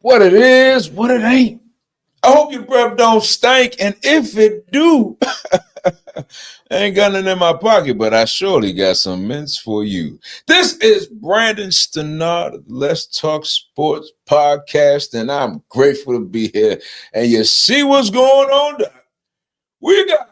what it is, what it ain't. I hope your breath don't stink, and if it do, I ain't got nothing in my pocket, but I surely got some mints for you. This is Brandon Stannard of the Let's Talk Sports podcast, and I'm grateful to be here. And you see what's going on, Doc? We got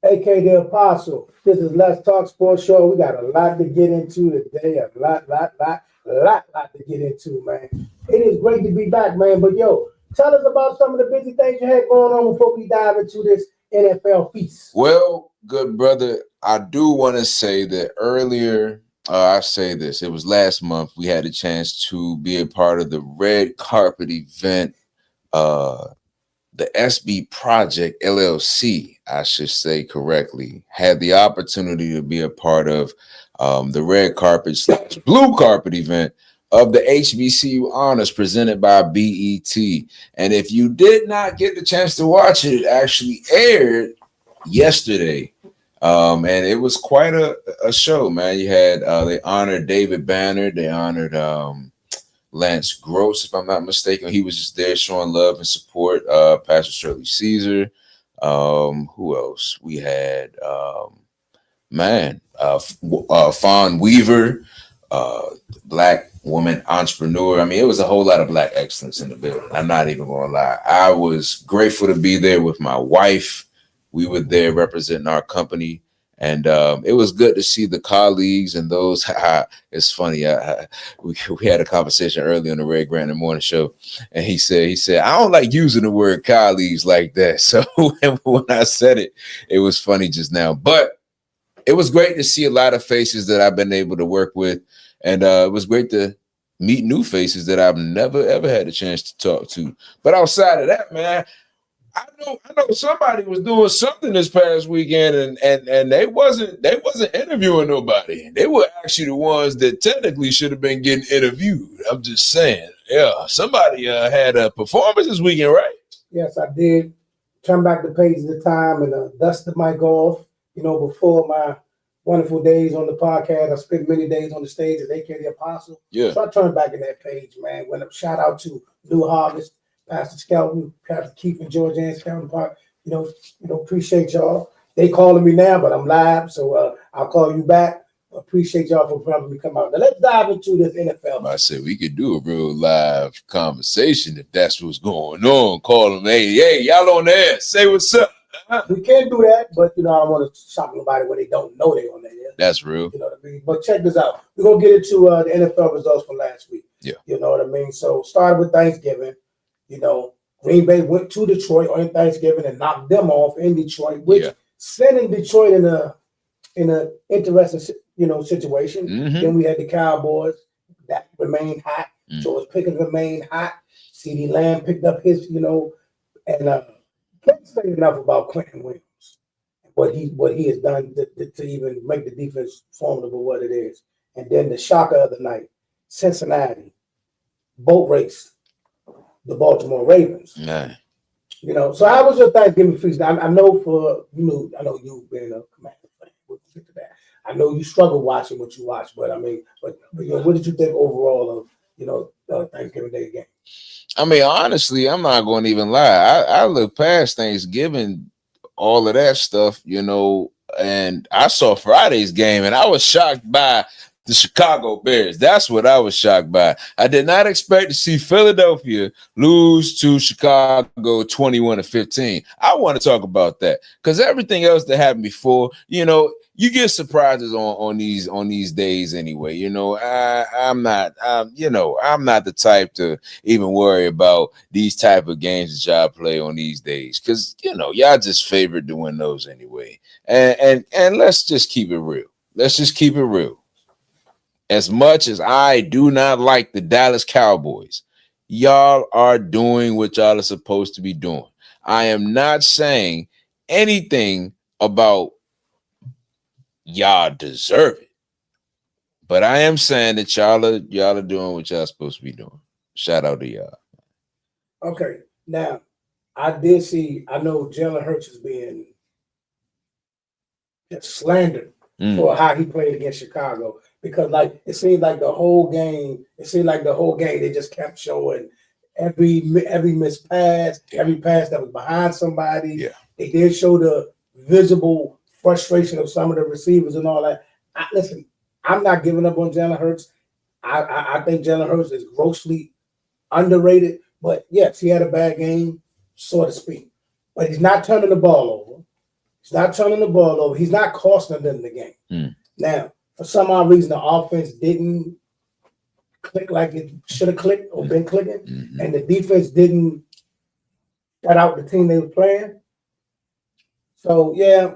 AK the Apostle. This is Let's Talk Sports Show. We got a lot to get into today. A lot to get into, man. It is great to be back, man. But yo, tell us about some of the busy things you had going on before we dive into this NFL feast. Well, good brother, I do want to say that earlier, I say this, it was last month, we had a chance to be a part of the red carpet event, the SB Project LLC, I should say correctly, had the opportunity to be a part of the red carpet / blue carpet event of the HBCU Honors presented by BET. And if you did not get the chance to watch it, it actually aired yesterday. And it was quite a show, man. You had they honored David Banner, they honored Lance Gross, if I'm not mistaken. He was just there showing love and support. Pastor Shirley Caesar. Who else? We had Fawn Weaver, black woman entrepreneur. I mean, it was a whole lot of black excellence in the building. I'm not even gonna lie. I was grateful to be there with my wife. We were there representing our company. And it was good to see the colleagues and those. It's funny. We had a conversation earlier on the Red Grant Morning Show, and he said, I don't like using the word colleagues like that. So when I said it, it was funny just now. But it was great to see a lot of faces that I've been able to work with, and it was great to meet new faces that I've never ever had a chance to talk to. But outside of that, man, I know somebody was doing something this past weekend, and they wasn't interviewing nobody. They were actually the ones that technically should have been getting interviewed. I'm just saying, yeah, somebody had a performance this weekend, right? Yes, I did. Turn back the page of the time and dust the mic off. You know, before my wonderful days on the podcast, I spent many days on the stage as AK the Apostle. Yeah. So I turned back in that page, man. Went up, shout out to New Harvest, Pastor Skelton, Pastor Keith and George Ann Skelton Park. You know, appreciate y'all. They calling me now, but I'm live, so I'll call you back. Appreciate y'all for having me come out. Now let's dive into this NFL. I said we could do a real live conversation if that's what's going on. Call them, hey, y'all on the air. Say what's up. We can do that, but I don't want to shock nobody when they don't know they're on the air. That's real. You know what I mean? But check this out. We're gonna get into the NFL results from last week. Yeah. You know what I mean? So started with Thanksgiving. Green Bay went to Detroit on Thanksgiving and knocked them off in Detroit, which sending Detroit in a interesting situation. Mm-hmm. Then we had the Cowboys that remained hot. Mm-hmm. George Pickens remained hot. CeeDee Lamb picked up his, and can't say enough about Quentin Williams, what he has done to even make the defense formidable what it is. And then the shocker of the night, Cincinnati boat raced the Baltimore Ravens. Man. So how was your Thanksgiving feast? I know you being a Commander fan. We'll get to that. I know you struggle watching what you watch, but what did you think overall of Thanksgiving Day game? I mean, honestly, I'm not going to even lie. I look past Thanksgiving, all of that stuff, and I saw Friday's game, and I was shocked by the Chicago Bears. That's what I was shocked by. I did not expect to see Philadelphia lose to Chicago 21-15. I want to talk about that because everything else that happened before, you get surprises on these days anyway. I'm not the type to even worry about these type of games that y'all play on these days because y'all just favored to win those anyway. And let's just keep it real. Let's just keep it real. As much as I do not like the Dallas Cowboys, y'all are doing what y'all are supposed to be doing. I am not saying anything about y'all deserve it, but I am saying that y'all are doing what y'all supposed to be doing. Shout out to y'all. Okay, now I know Jalen Hurts is being slandered for how he played against Chicago. because like it seemed like the whole game. It seemed like the whole game they just kept showing every missed pass, every pass that was behind somebody. Yeah. They did show the visible frustration of some of the receivers and all that. Listen, I'm not giving up on Jalen Hurts. I think Jalen Hurts is grossly underrated. But yes, he had a bad game, so to speak. But he's not turning the ball over. He's not turning the ball over. He's not costing them the game. Now, for some odd reason, the offense didn't click like it should have clicked or been clicking, and the defense didn't shut out the team they were playing. So yeah,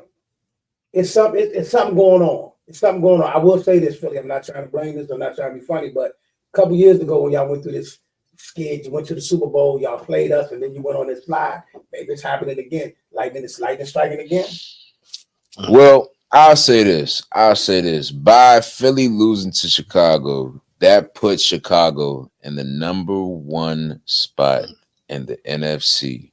it's something going on. It's something going on. I will say this, Philly. I'm not trying to blame this. I'm not trying to be funny, but a couple years ago when y'all went through this skid, you went to the Super Bowl, y'all played us, and then you went on this slide. Maybe it's happening again. Lightning striking again. Well, I'll say this. By Philly losing to Chicago, that puts Chicago in the number 1 spot in the NFC.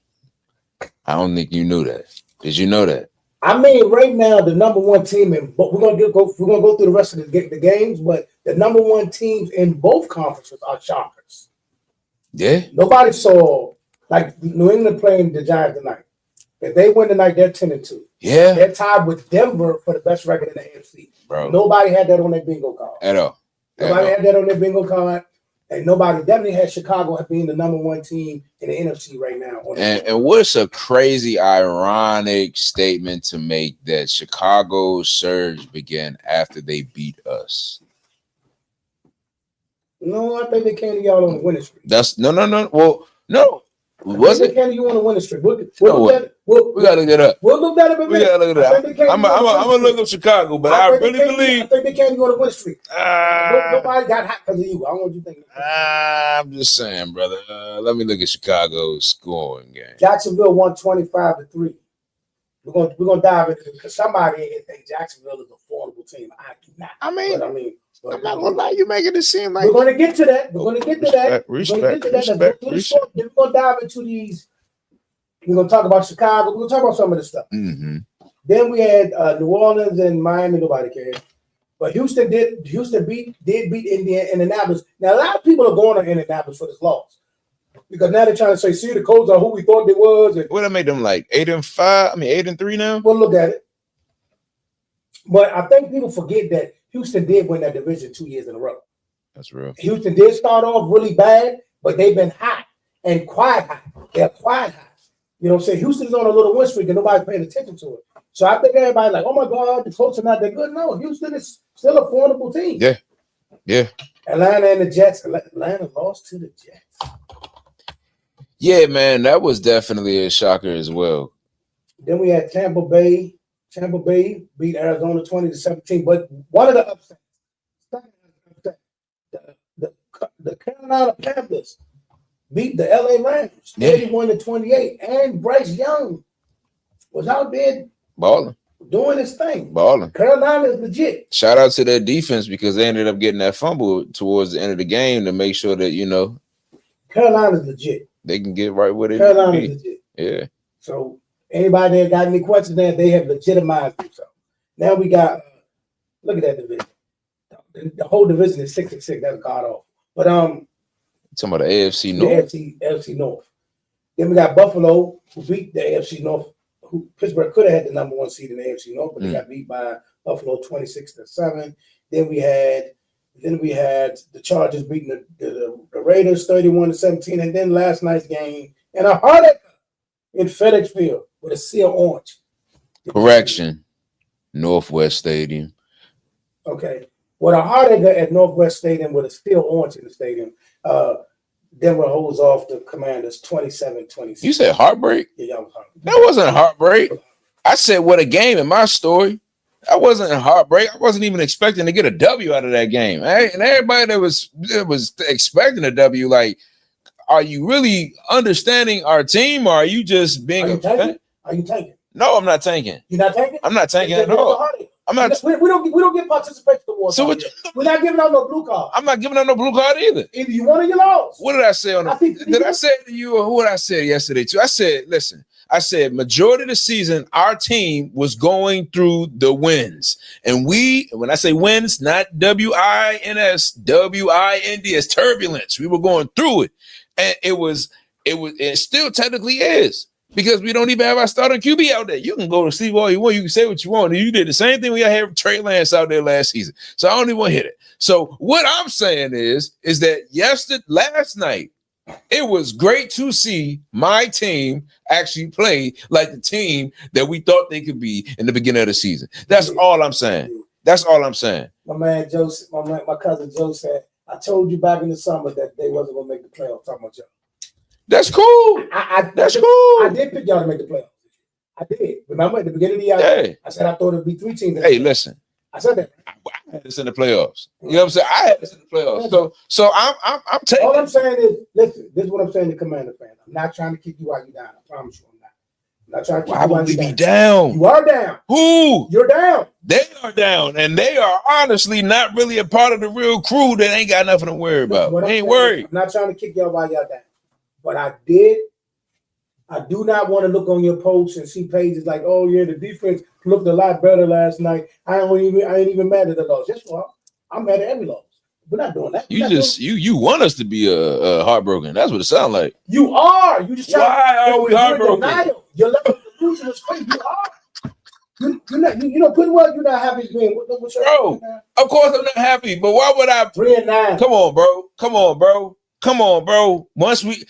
I don't think you knew that. Did you know that? I mean, right now the number 1 team but we're gonna go through the rest of the games, but the number 1 teams in both conferences are shockers. Yeah. Nobody saw like New England playing the Giants tonight. If they win tonight, they're 10-2. Yeah. They're tied with Denver for the best record in the AFC. Bro. Nobody had that on their bingo card. At all. Nobody had that on their bingo card. And nobody definitely had Chicago being the number 1 team in the NFC right now. And what's a crazy, ironic statement to make that Chicago's surge began after they beat us? No, I think they came to y'all on the winning streak. That's no. Well, no. Was it? They came to you on the winning streak. We gotta look it up. We'll look that up. We gotta look it up. I'm gonna look up Chicago, but I really believe. I think they came to you on the winning streak. Nobody got hot because of you. I don't want you to think. I'm just saying, brother. Let me look at Chicago's scoring game. Jacksonville won 25-3. We're gonna dive into it because somebody in here thinks Jacksonville is a formidable team. I do not. I mean, I'm not gonna lie. You making it seem like we're gonna get to that. We're gonna get to that. Respect. Then we're gonna dive into these. We're gonna talk about Chicago. We're gonna talk about some of this stuff. Mm-hmm. Then we had New Orleans and Miami. Nobody cared, but Houston beat Indianapolis. Now a lot of people are going to Indianapolis for this loss because now they're trying to say, see, the Colts are who we thought they was. And what I made them like 8-5. I mean 8-3 now. We'll look at it. But I think people forget that Houston did win that division 2 years in a row. That's real. Houston did start off really bad, but they've been hot and quiet hot. They're quiet hot. You know what I'm saying? Houston's on a little win streak and nobody's paying attention to it. So I think everybody's like, oh my God, the Colts are not that good. No, Houston is still a formidable team. Yeah. Atlanta and the Jets. Atlanta lost to the Jets. Yeah, man, that was definitely a shocker as well. Then we had Tampa Bay. Tampa Bay beat Arizona 20-17. But one of the upsets, the Carolina Panthers beat the LA Rams 31-28. And Bryce Young was out there balling, doing his thing. Balling. Carolina is legit. Shout out to their defense because they ended up getting that fumble towards the end of the game to make sure that, Carolina's legit. They can get right with it. Carolina's legit. Yeah. So anybody that got any questions there, they have legitimized themselves. Now we got, look at that division. The whole division is 6-6. That's god off. But talking about the AFC North. The AFC North. Then we got Buffalo, who beat the AFC North. Who Pittsburgh could have had the number 1 seed in the AFC North, but they got beat by Buffalo 26-7. Then we had the Chargers beating the Raiders 31-17, and then last night's game and a heartache in FedEx Field with a sea of orange. Correction, Northwest Stadium. Okay, with a heartache at Northwest Stadium with a steel orange in the stadium. Denver holds off the Commanders 27-26. You said heartbreak? Yeah, y'all was heartbreak. That wasn't a heartbreak. I said what a game in my story. That wasn't a heartbreak. I wasn't even expecting to get a W out of that game. And everybody that was expecting a W, like, are you really understanding our team, or are you just being Are you tanking? No, I'm not tanking. You're not tanking? I'm not tanking at all. I'm not. We don't get participation awards. So we're not giving out no blue card. I'm not giving out no blue card either. Either you won or you lost. What did I say on the? Did I say to you or who did I say yesterday too? I said, listen. I said majority of the season, our team was going through the wins, and when I say wins, not WINS, WIND, it's turbulence. We were going through it, and it still technically is. Because we don't even have our starting QB out there. You can go to sleep all you want. You can say what you want. You did the same thing we had Trey Lance out there last season. So I don't even want to hit it. So what I'm saying is that last night, it was great to see my team actually play like the team that we thought they could be in the beginning of the season. That's all I'm saying. That's all I'm saying. My man Joe, my cousin Joe said, I told you back in the summer that they wasn't going to make the playoffs. Talking about Joe. That's cool. That's cool. I did pick y'all to make the playoffs. I did. Remember at the beginning of the year, I said I thought it'd be 3 teams. Hey, listen. I said that. I had this in the playoffs. You know what I'm saying? I had this in the playoffs. So I'm taking. All I'm saying is, listen. This is what I'm saying to Commander fan. I'm not trying to kick you while you're down. I promise you, I'm not. I'm not trying to kick you while you're down. You are down. Who? You're down. They are down, and they are honestly not really a part of the real crew that ain't got nothing to worry about. They ain't worried. I'm not trying to kick y'all while y'all down. But I do not want to look on your posts and see pages like, oh yeah, the defense looked a lot better last night. I ain't even mad at the loss. Yes, well, I'm mad at every loss. We're not doing that. You want us to be heartbroken. That's what it sounds like. You are. You just why are we heartbroken? Your level of delusion is crazy. You are. You know good well you're not happy being. Bro, of course I'm not happy, but why would I? 3-9. Come on, bro. Once we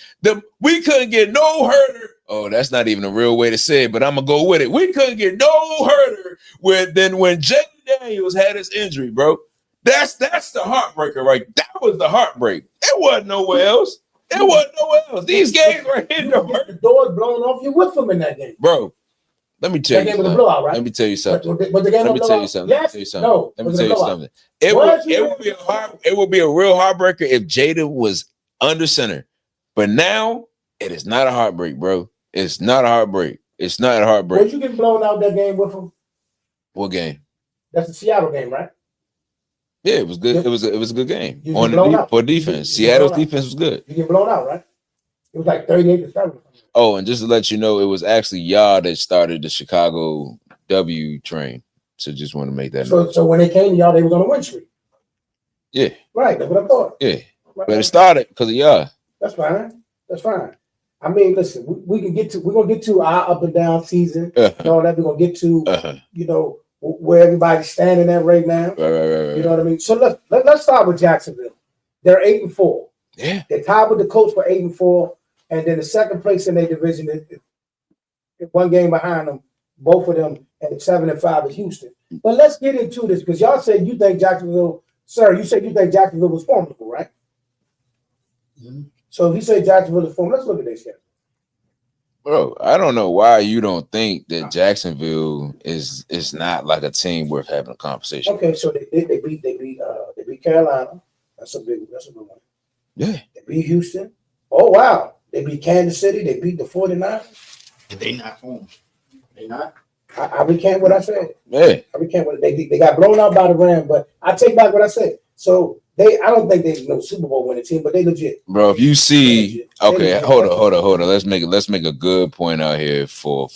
couldn't get no herder. Oh, that's not even a real way to say it, but I'm gonna go with it. We couldn't get no herder when Jaden Daniels had his injury, bro. That's the heartbreaker, right? That was the heartbreak. It wasn't nowhere else. These games were hitting the doors blown off you with them in that game, bro. Let me tell you something. Blowout, right? Let me tell you something. But the game Let me tell you something. Yes? No. Let me tell you something. It would be a real heartbreaker if Jada was under center. But now it is not a heartbreak, bro. It's not a heartbreak. It's not a heartbreak. Would you get blown out that game with him? What game? That's the Seattle game, right? Yeah, it was good. It was a good game for defense. Seattle's defense was good. You get blown out, right? It was like 38-7. Oh, and just to let you know, it was actually y'all that started the Chicago W train. So just want to make that note. So when they came to y'all, they was on a win streak. Yeah. Right. That's what I thought. Yeah. Right. But it started because of y'all. That's fine. I mean, listen, we're gonna get to our up and down season. And all that. We're gonna get to where everybody's standing at right now. Right. You know what I mean? So let's start with Jacksonville. They're 8-4. Yeah. They're tied with the Colts for 8-4. And then the second place in their division is one game behind them, both of them, and 7-5 is Houston. But let's get into this because y'all said you think Jacksonville, sir, you said you think Jacksonville was formidable, right? Mm-hmm. So if you say Jacksonville is formidable, let's look at this schedule. Bro, I don't know why you don't think that Jacksonville is not like a team worth having a conversation. Okay, so they beat Carolina. That's a big one. Yeah. They beat Houston. Oh wow. They beat Kansas City. They beat the 49ers. They not home. They not. I recant what I said. Yeah. I recant what they got blown out by the Rams, but I take back what I said. So I don't think they're no Super Bowl winning team, but they legit. Bro, if you see, okay, hold on. Let's make a good point out here for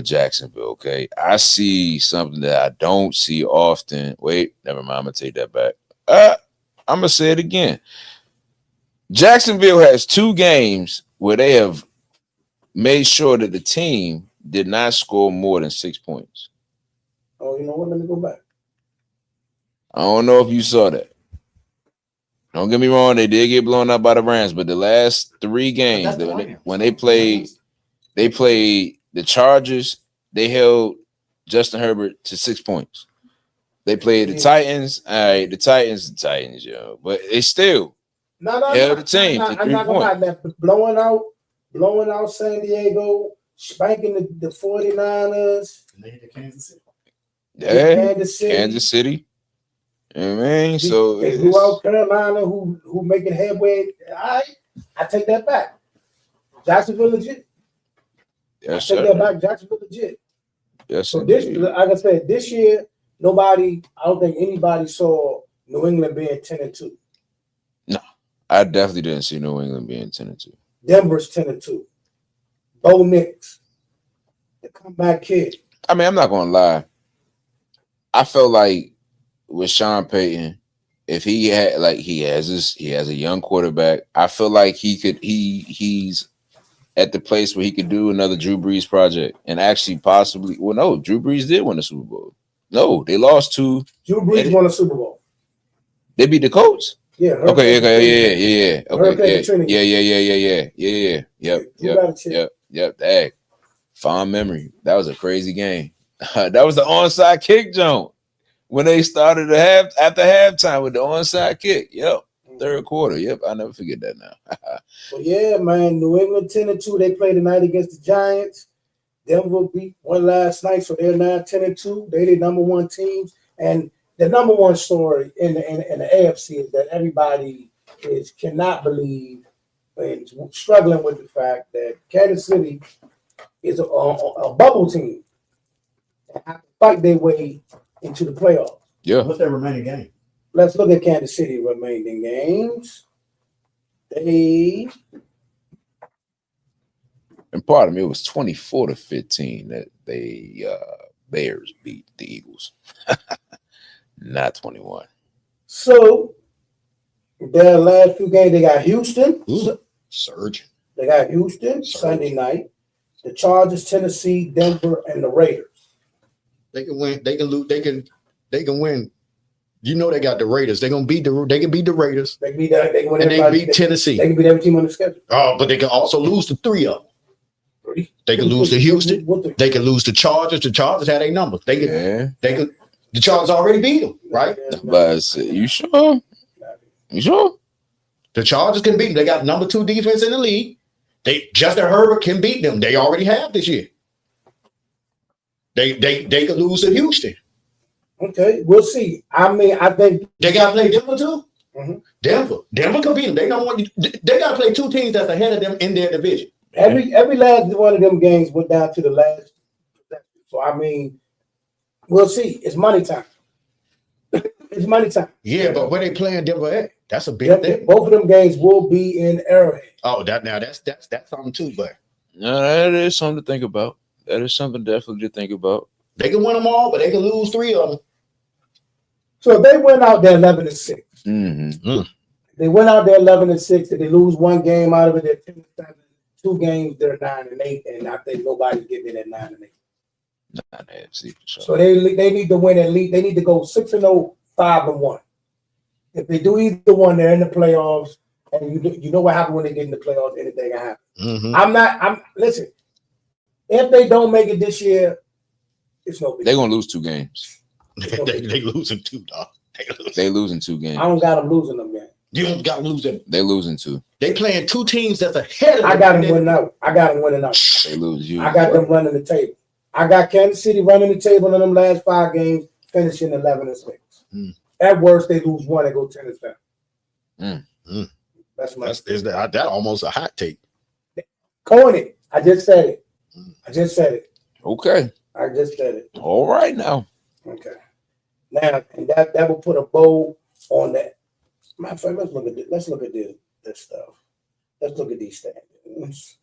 Jacksonville. Okay, I see something that I don't see often. Wait, never mind. I'm gonna take that back. I'm gonna say it again. Jacksonville has 2 games where they have made sure that the team did not score more than 6 points. Oh, you know what? Let me go back. I don't know if you saw that. Don't get me wrong, they did get blown out by the Rams, but the last 3 games when they played the Chargers, they held Justin Herbert to 6 points. They played the Titans. All right, the Titans, yo. But it's still held the team to 3 points. Blowing out San Diego, spanking the 49ers. And they hit the Kansas City. Yeah, Kansas City. You know what I mean? So they blew out Carolina, who making headway. I take that back. Jacksonville legit. Yes, I take that back. Jacksonville legit. Yes, So this, indeed. like I said, this year, I don't think anybody saw New England being 10-2. I definitely didn't see New England being 10-2. Denver's 10-2. Bo Nix, the comeback kid. I mean, I'm not gonna lie. I felt like with Sean Payton, if he had he has a young quarterback, I feel like he's at the place where he could do another Drew Brees project and actually possibly. Well, no, Drew Brees did win the Super Bowl. No, they lost to. Drew Brees won a Super Bowl. They beat the Colts. Yeah. Okay. Yeah. Okay. Hurricane Yeah. Yep. Dang. Fond memory. That was a crazy game. That was the onside kick, Joan. When they started after halftime with the onside kick. Yep. Third quarter. Yep. I'll never forget that now. Well, yeah, man. New England 10-2. They played tonight against the Giants. Denver beat one last night, so they're now 10-2. They the number one teams. And the number one story in the AFC is that everybody cannot believe and struggling with the fact that Kansas City is a bubble team and have to fight their way into the playoffs. Yeah. What's their remaining game? Let's look at Kansas City remaining games. And pardon me, it was 24-15 that they Bears beat the Eagles. Not 21. So their last two games, they got Houston. Surge. They got Houston Sunday night. The Chargers, Tennessee, Denver, and the Raiders. They can win. They can lose. They can win. You know they got the Raiders. They can beat the Raiders. They beat that. They can win. And they beat Tennessee. They can beat every team on the schedule. Oh, but they can also lose to three of them. They can lose to Houston. They can lose to Chargers. The Chargers had a number. They can. The Chargers already beat them, right? But you sure? You sure? The Chargers can beat them. They got number 2 defense in the league. Justin Herbert can beat them. They already have this year. They could lose to Houston. Okay, we'll see. I mean, I think they got to play Denver too. Mm-hmm. Denver can beat them. They don't want you. They got to play 2 teams that's ahead of them in their division. Every last one of them games went down to the last. So I mean, we'll see. It's money time. It's money time. Yeah, but where they playing Denver at? That's a big thing. Both of them games will be in Arrowhead. Oh, that's something too, but no, that is something to think about. That is something definitely to think about. They can win them all, but they can lose 3 of them. So if they went out there 11-6. Mm-hmm. They went out there 11-6. If they lose 1 game out of it, they're 10-7. 2 games, they're 9-8, and I think nobody's getting it at 9-8. Not AFC for sure. So they need to win at least. They need to go 6-0, 5-1. If they do either one, they're in the playoffs. And you know what happens when they get in the playoffs? Anything can happen. Mm-hmm. Listen. If they don't make it this year, it's no big. They're gonna lose 2 games. they losing 2, dog. They losing 2 games. I don't got them losing them yet. You don't got them losing. They losing 2. They playing 2 teams that's ahead of them. I got them winning out. They lose you. I got them running the table. I got Kansas City running the table in them last 5 games, finishing 11-6. At worst, they lose 1 and go 10-7. That's almost a hot take. Coin it. I just said it. Okay. I just said it. All right now. Okay. Now, and that will put a bow on that. Matter of fact, let's look at this stuff. Let's look at these standings.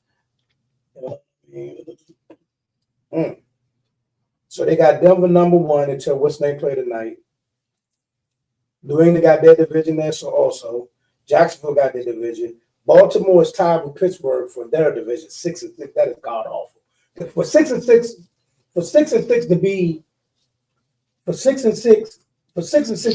So they got Denver number 1 until what's they play tonight. New England got their division there, so also Jacksonville got their division. Baltimore is tied with Pittsburgh for their division, 6-6. That is god awful. For 6-6 to be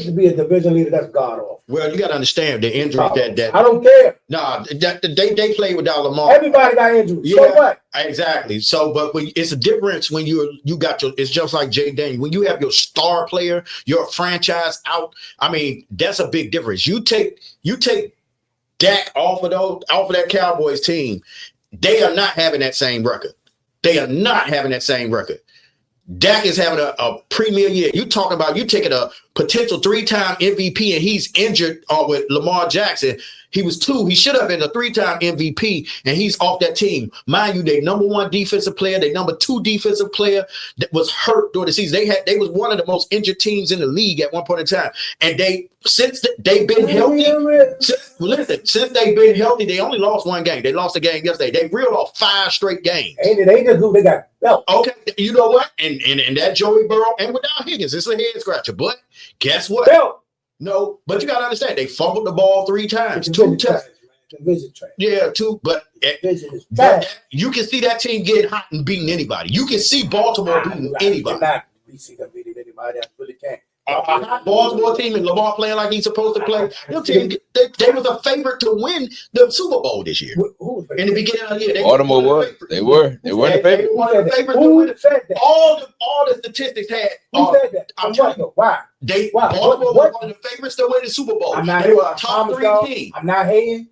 to be a division leader, that's god awful. Well, you got to understand the injury that I don't care. No, they play without Lamar. Everybody got injuries. Yeah, so what? Exactly. So, but it's a difference when you got your. It's just like Jay Daniels. When you have your star player, your franchise out. I mean, that's a big difference. You take Dak off of that Cowboys team. They are not having that same record. Dak is having a premier year. You talking about you taking a potential 3-time MVP, and he's injured with Lamar Jackson. He was 2. He should have been a 3-time MVP, and he's off that team. Mind you, their number 1 defensive player, their number 2 defensive plaer that was hurt during the season. They was one of the most injured teams in the league at one point in time. And since they've been healthy, since they've been healthy, they only lost 1 game. They lost a game yesterday. They reeled off 5 straight games. Ain't it? They just who they got belt. Okay, you know what? And that Joey Burrow and without Higgins, it's a head scratcher. But guess what? Belt. No, but you gotta understand they fumbled the ball 3 times. It's 2 times. Yeah, 2. But you can see that team getting hot and beating anybody. You can see Baltimore beating anybody. We see them beating anybody. I really can't. Baltimore team and Lamar playing like he's supposed to play. Your team, they was a favorite to win the Super Bowl this year. In the beginning of the year, Baltimore was. They were the favorite. They were the favorite. Who said that? All the statistics had. Who said that? I'm telling you, why? Baltimore was one of the favorites to win the Super Bowl. They were a top 3 team. I'm not hating.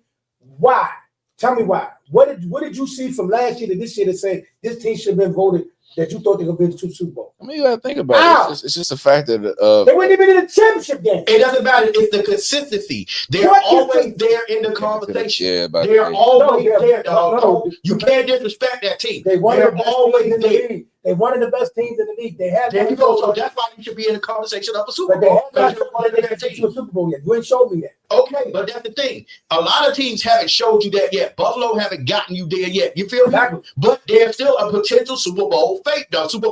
Why? Tell me why. What did you see from last year to this year that said this team should have been voted that you thought they could win the Super Bowl? I mean, you got to think about it. It's just a factor of they weren't even in the championship game. It doesn't matter. It's the consistency. They're always there in the conversation. Yeah, they're always there, dog. No, you can't disrespect that team. They're always there. They're one of the best teams in the league. They have. There you go. So that's why you should be in the conversation of a Super Bowl. But they have not won a Super Bowl yet. You ain't showed me that. Okay, but that's the thing. A lot of teams haven't showed you that yet. Buffalo haven't gotten you there yet. You feel me? But they're still a potential Super Bowl Super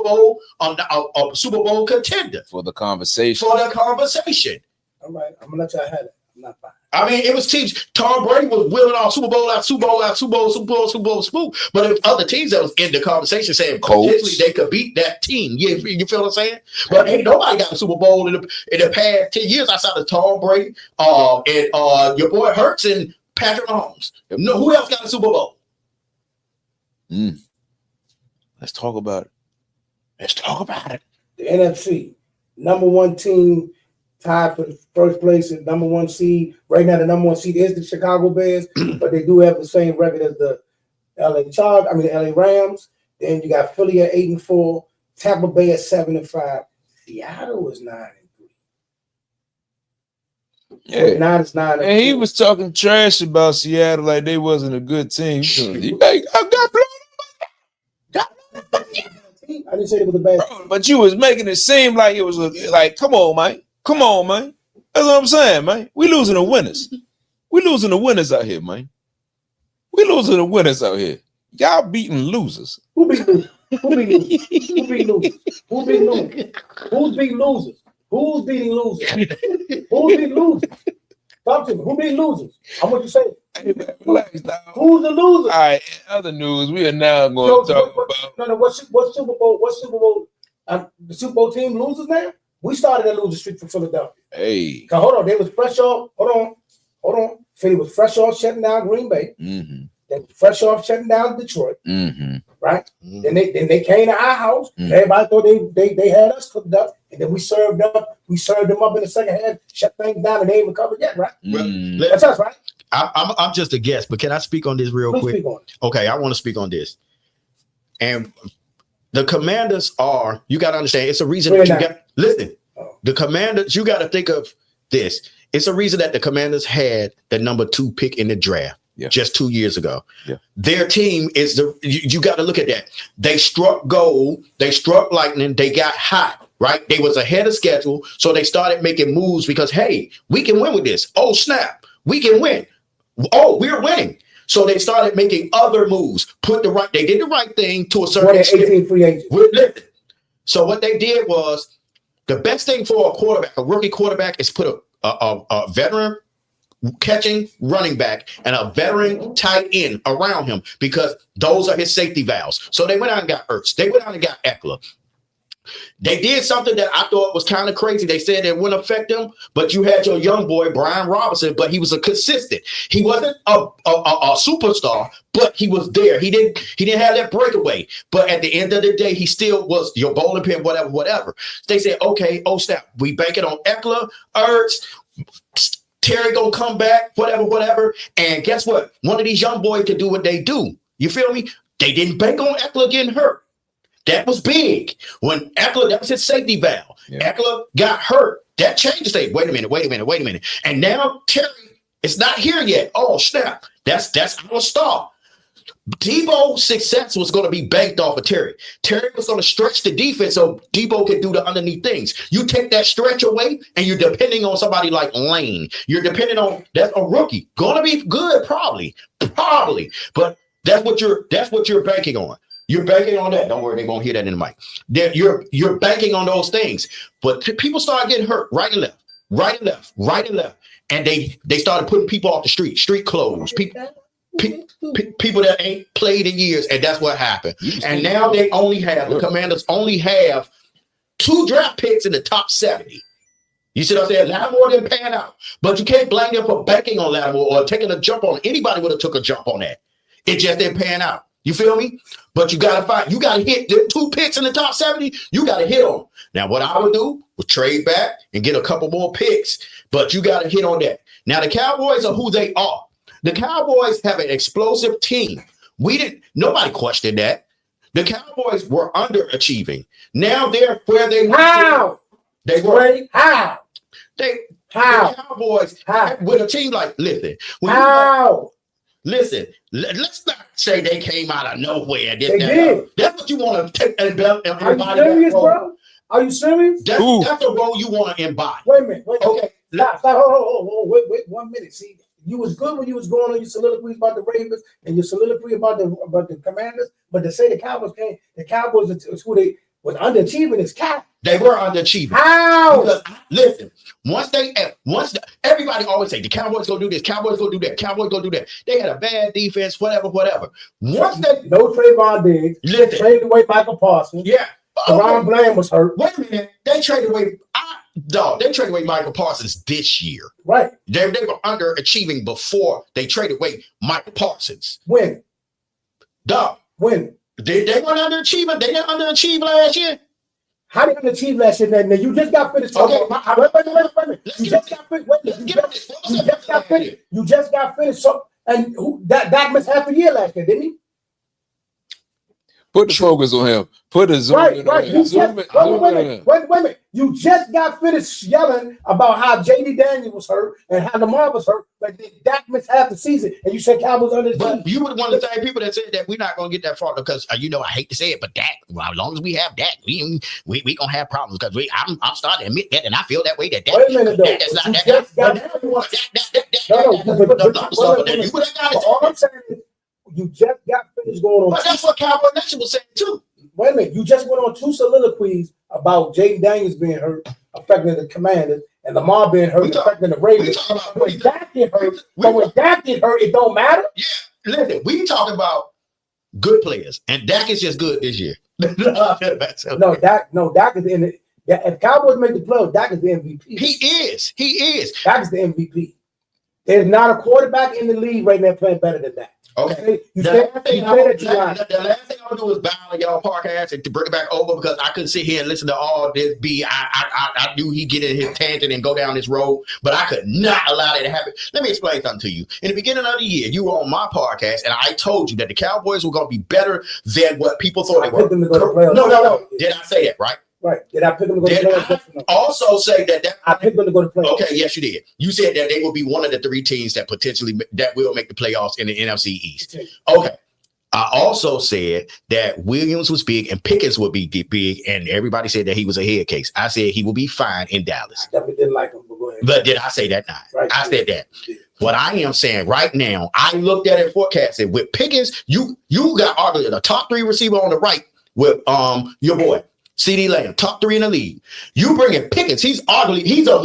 Bowl contender for the conversation. All right, I'm gonna let y'all have it. I'm not fine. I mean, it was teams. Tom Brady was wheeling off Super Bowl after Super Bowl after Super Bowl spook. But it was other teams that was in the conversation saying potentially they could beat that team. You feel what I'm saying? But ain't nobody got a Super Bowl in the past 10 years outside of Tom Brady and your boy Hurts and Patrick Mahomes. No, who else got a Super Bowl? Let's talk about it. The NFC, number 1 team, tied for the first place and number 1 seed. Right now, the number 1 seed is the Chicago Bears, but they do have the same record as the LA Rams. Then you got Philly at 8-4, Tampa Bay at 7-5. Seattle is 9-3. Yeah, 9 is 9. And he was talking trash about Seattle like they wasn't a good team. I didn't say it was a bad team. But you was making it seem like it was like, come on, man. That's what I'm saying, man. We losing the winners. We losing the winners out here, man. We losing the winners out here. Y'all beating losers. Who beat losers? Who beat losers? Who beat losers? Who beat losers? Who's beating losers? Who's beating losers? Who's beating losers? Talk to me. Who beat losers? I want you to say it. Hey, man, relax, dog. Who's the loser? All right, in other news, we are now going to talk about. What Super Bowl? The Super Bowl team loses now? We started that losing streak for Philadelphia. Hey. Hold on. They was fresh off. Hold on. Philly was fresh off shutting down Green Bay. Mm-hmm. They were fresh off shutting down Detroit. Mm-hmm. Right? Mm-hmm. Then they came to our house. Mm-hmm. Everybody thought they had us cooked up. And then we served them up in the second half, shut things down, and they ain't recovered yet, right? Mm-hmm. That's us, right? I'm just a guest, but can I speak on this real quick? Okay, I want to speak on this. And the Commanders are, you got to understand, it's a reason that you got, listen, the Commanders, you got to think of this. It's a reason that the Commanders had the number 2 pick in the draft just 2 years ago. Yeah. Their team is you got to look at that. They struck gold, they struck lightning, they got hot, right? They was ahead of schedule. So they started making moves because, hey, we can win with this. Oh, snap, we can win. Oh, we're winning. So they started making other moves. They did the right thing to a certain extent. 18 free agents. So what they did was the best thing for a rookie quarterback is put a veteran catching running back and a veteran tight end around him because those are his safety valves. So they went out and got Ertz. They went out and got Eckler. They did something that I thought was kind of crazy. They said it wouldn't affect them, but you had your young boy, Brian Robinson, but he was a consistent. He wasn't a superstar, but he was there. He didn't have that breakaway. But at the end of the day, he still was your bowling pin, whatever. They said, okay, oh snap, we bank it on Eckler, Ertz, Terry gonna come back, whatever. And guess what? One of these young boys can do what they do. You feel me? They didn't bank on Eckler getting hurt. That was big. When Eckler, that was his safety valve. Yeah. Eckler got hurt. That changes things. Wait a minute. And now Terry, it's not here yet. Oh, snap. That's our star. Debo's success was going to be banked off of Terry. Terry was going to stretch the defense so Debo could do the underneath things. You take that stretch away, and you're depending on somebody like Lane. You're depending on that's a rookie. Going to be good, probably, but that's what you're banking on. You're banking on that. Don't worry, they won't hear that in the mic. You're banking on those things. But people start getting hurt right and left, and they started putting people off the street clothes. People that ain't played in years, and that's what happened. And now the Commanders only have 2 draft picks in the top 70. You see what I'm saying? Lattimore didn't pan out, but you can't blame them for banking on Lattimore or taking a jump on. Anybody would have took a jump on that. It just didn't pan out. You feel me? But you gotta hit the 2 picks in the top 70. You gotta hit them. Now, what I would do was trade back and get a couple more picks, but you gotta hit on that. Now, the Cowboys are who they are. The Cowboys have an explosive team. Nobody questioned that. The Cowboys were underachieving. Now they're where they were. How? They were. How? The Cowboys with a team like, listen. Listen, let's not say they came out of nowhere. They did. That's what you want to take and Are you serious, bro? Are you serious? That's the role you want to embody. Wait a minute. Okay. Stop. Hold. Wait 1 minute. See, you was good when you was going on your soliloquies about the Ravens and your soliloquy about the Commanders, but to say the Cowboys is who they was underachieving is cap. They were underachieving. How? Because, listen, everybody always say the Cowboys go do this, Cowboys go do that, Cowboys go do that. They had a bad defense, whatever. Once they no Trayvon Diggs, they traded away Michael Parsons. Yeah. Ron Bland was hurt. Wait a minute. They traded away Michael Parsons this year. Right. They were underachieving before they traded away Michael Parsons. When? When? They weren't underachieving. They didn't underachieve last year. How did you achieve last year? Now you just got finished. Okay. Wait. You just got finished. So, and that missed half a year last year, didn't he? Put the focus on him. Put a zoom in on him. Wait a minute. You just got finished yelling about how J.D. Daniels was hurt and how Lamar was hurt, but Dak missed half the season, and you said Cowboys under the team. But you were one of the same people that said that we're not going to get that far because, I hate to say it, but Dak, as long as we have Dak, we going to have problems because I'm starting to admit that, and I feel that way. That Dak, wait a minute, though. All I'm saying is, you just got finished going on. But that's what Cowboy Nation was saying too. Wait a minute, you just went on 2 soliloquies about Jaden Daniels being hurt, affecting the Commanders, and Lamar being hurt, affecting the Ravens. When Dak get hurt, it don't matter. Yeah, listen, we talking about good players, and Dak is just good this year. No, Dak is in it. If Cowboys make the playoffs, Dak is the MVP. He is. Dak is the MVP. There's not a quarterback in the league right now playing better than that. Okay. The last thing I'll do is bow on y'all podcast and to bring it back over because I couldn't sit here and listen to all this. I knew he'd get in his tangent and go down this road, but I could not allow that to happen. Let me explain something to you. In the beginning of the year, you were on my podcast, and I told you that the Cowboys were going to be better than what people thought they were. No. Did I say that, right? Right. Did I pick them to go to playoffs? Also say that I picked them to go to playoffs. Okay, yes, you did. You said that they will be one of the 3 teams that will make the playoffs in the NFC East. Okay. I also said that Williams was big and Pickens would be big, and everybody said that he was a head case. I said he will be fine in Dallas. I definitely didn't like him, but go ahead. But did I say that? Not. Right. I said that. What I am saying right now, I looked at it forecasted with Pickens. You got arguably the top 3 receiver on the right with your boy. CD Lamb, top 3 in the league. You bring in Pickens, he's a 1B. He's a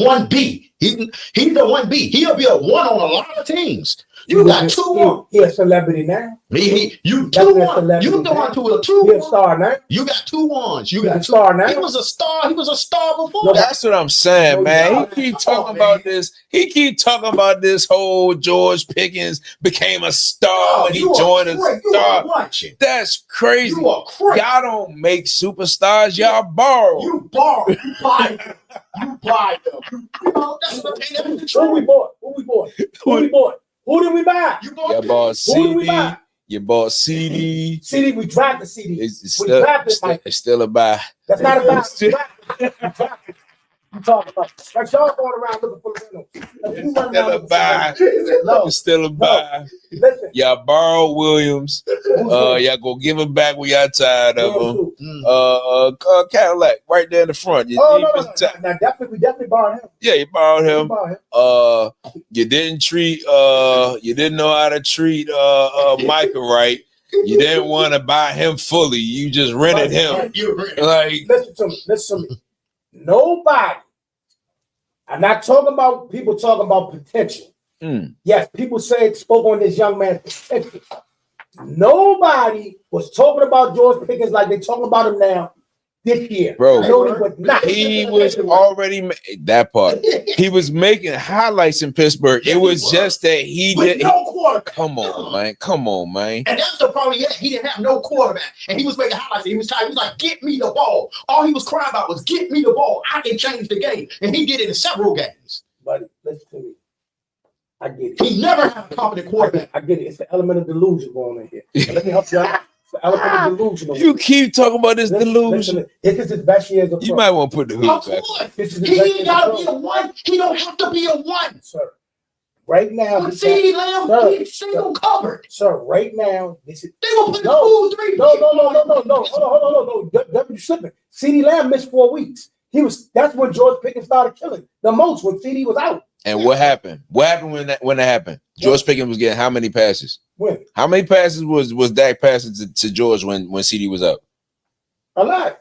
1B. He'll be a 1 on a lot of teams. You got 2-1. He's a celebrity now. You 2-1. You going to a 2-1. He's a star now. You got 2 1s. You got a star now. He was a star. He was a star before. No, that's what I'm saying, man. He keep talking about this. He keep talking about this whole George Pickens became a star when he joined a star. That's crazy. Y'all don't make superstars. Y'all borrow. You borrow. You buy them. You buy them. That's what Who we bought? Who did we buy? You bought CD. You bought CD. CD, we drafted CD. It's still a buy. That's not a buy. You talking about like y'all going around looking for Reynolds. You running Still around a looking for buy. Reynolds. No, Still a buy. listen. Y'all borrow Williams. Who's this? Y'all go give him back when y'all tired of him. Who's who? Cadillac right there in the front. You, Oh you no. Now, definitely, we definitely borrowed him. yeah, you borrowed We him. borrowed him. You didn't treat you didn't know how to treat Micah right. You didn't want to buy him fully. You just rented him. Like Listen to me. Nobody. I'm not talking about people talking about potential. Yes, people spoke on this young man's potential. Nobody was talking about George Pickens like they talking about him now this year. Bro, no, he was not. He was already that part. He was making highlights in Pittsburgh. It was just that he did. No quarterback. Come on, man. And that's the problem. Yeah, he didn't have no quarterback, and he was making highlights. He was tired. He was like, "Get me the ball." All he was crying about was, "Get me the ball. I can change the game," and he did it in several games. But listen to me. I get it. He never had a competent quarterback. I get it. It's the element of delusion going on here. Let me help you out. It's the element of delusion. You keep talking about this delusion. Listen, this is his best year as a pro. You might want to put the hood Of back. course. This is his He best ain't year got to as be a a one. He don't have to be a one. sir. Right now, But CeeDee Lamb, he's single covered. sir. Right now, this is They gonna put the 2-3. no. Hold on. You slipping. CeeDee Lamb missed 4 weeks. That's when George Pickens started killing the most when CeeDee was out. And what happened? What happened when that happened? George Pickens was getting how many passes? When? How many passes was Dak passing to George when CD was up? A lot.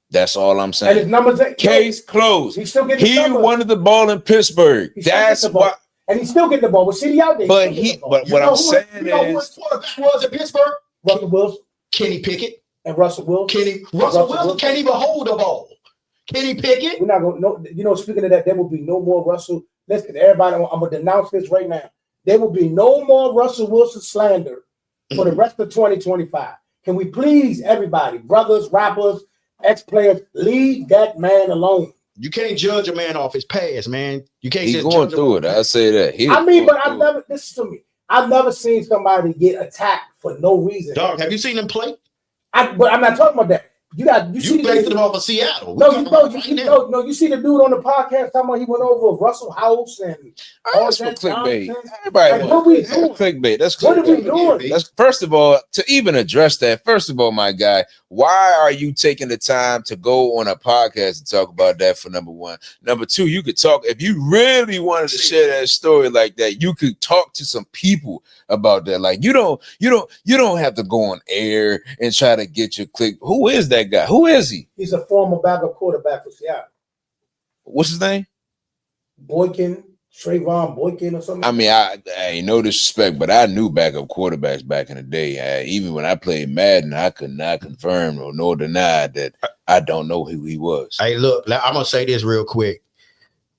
That's all I'm And his saying. numbers. Case closed. He's still getting He the numbers. wanted the ball in Pittsburgh. He's still That's getting the ball. why. And he's still getting the ball with CD out there. But He's still getting the ball. what I'm You saying know who is, his quarterback was in Pittsburgh? Russell Wilson Kenny Pickett. and Russell Wilson. Russell Wilson can't even hold the ball. Kenny Pickett. We're not going. No, speaking of that, there will be no more Russell. Listen, everybody, I'm gonna denounce this right now. There will be no more Russell Wilson slander for the rest of 2025. Can we please, everybody, brothers, rappers, ex-players, leave that man alone? You can't judge a man off his past, man. You can't. he's just going judge him through off- it. I say that. Listen to me. I've never seen somebody get attacked for no reason. Dog, have you seen him play? But I'm not talking about that. You see based him off of Seattle. You see the dude on the podcast talking about he went over Russell House and all That's for that clickbait. nonsense. Everybody Like, wants- what we that's doing? clickbait. That's What are we clickbait. doing? That's first of all, to even address that. First of all, my guy, why are you taking the time to go on a podcast and talk about that? For number one, number two, you could talk if you really wanted to share that story like that. You could talk to some people about that. Like you don't have to go on air and try to get your click. Who is that guy? Who is he? He's a former backup quarterback for Seattle. What's his name? Boykin, Trayvon Boykin or something. I mean, I ain't no disrespect, but I knew backup quarterbacks back in the day. Even when I played Madden, I could not confirm or nor deny that I don't know who he was. Hey, look, I'm gonna say this real quick.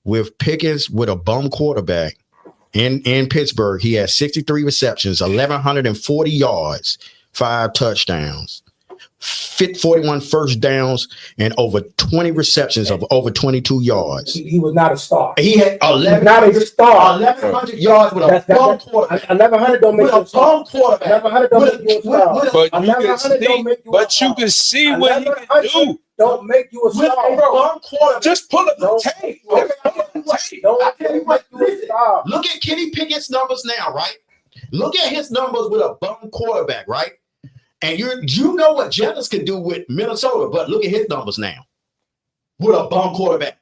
With Pickens with a bum quarterback in Pittsburgh, he had 63 receptions, 1,140 yards, 5 touchdowns, 41 first downs, and over 20 receptions of over 22 yards. He was not a star. He had Not a star. 1,100 yards with a bum quarterback. 1,100 don't make With you a a star. bum quarterback. 1,100 don't make you a star. But you can 1,100 see, don't make you a but star. you can see what he can 1,100 do. don't make you a With a star. bum quarterback. Just pull up the Don't- tape. don't- Just pull up the tape. Don't I tell you what, make you a star. Look at Kenny Pickett's numbers now, right? Look at his numbers with a bum quarterback, right? And you know what Jennings can do with Minnesota, but look at his numbers now with a bum quarterback.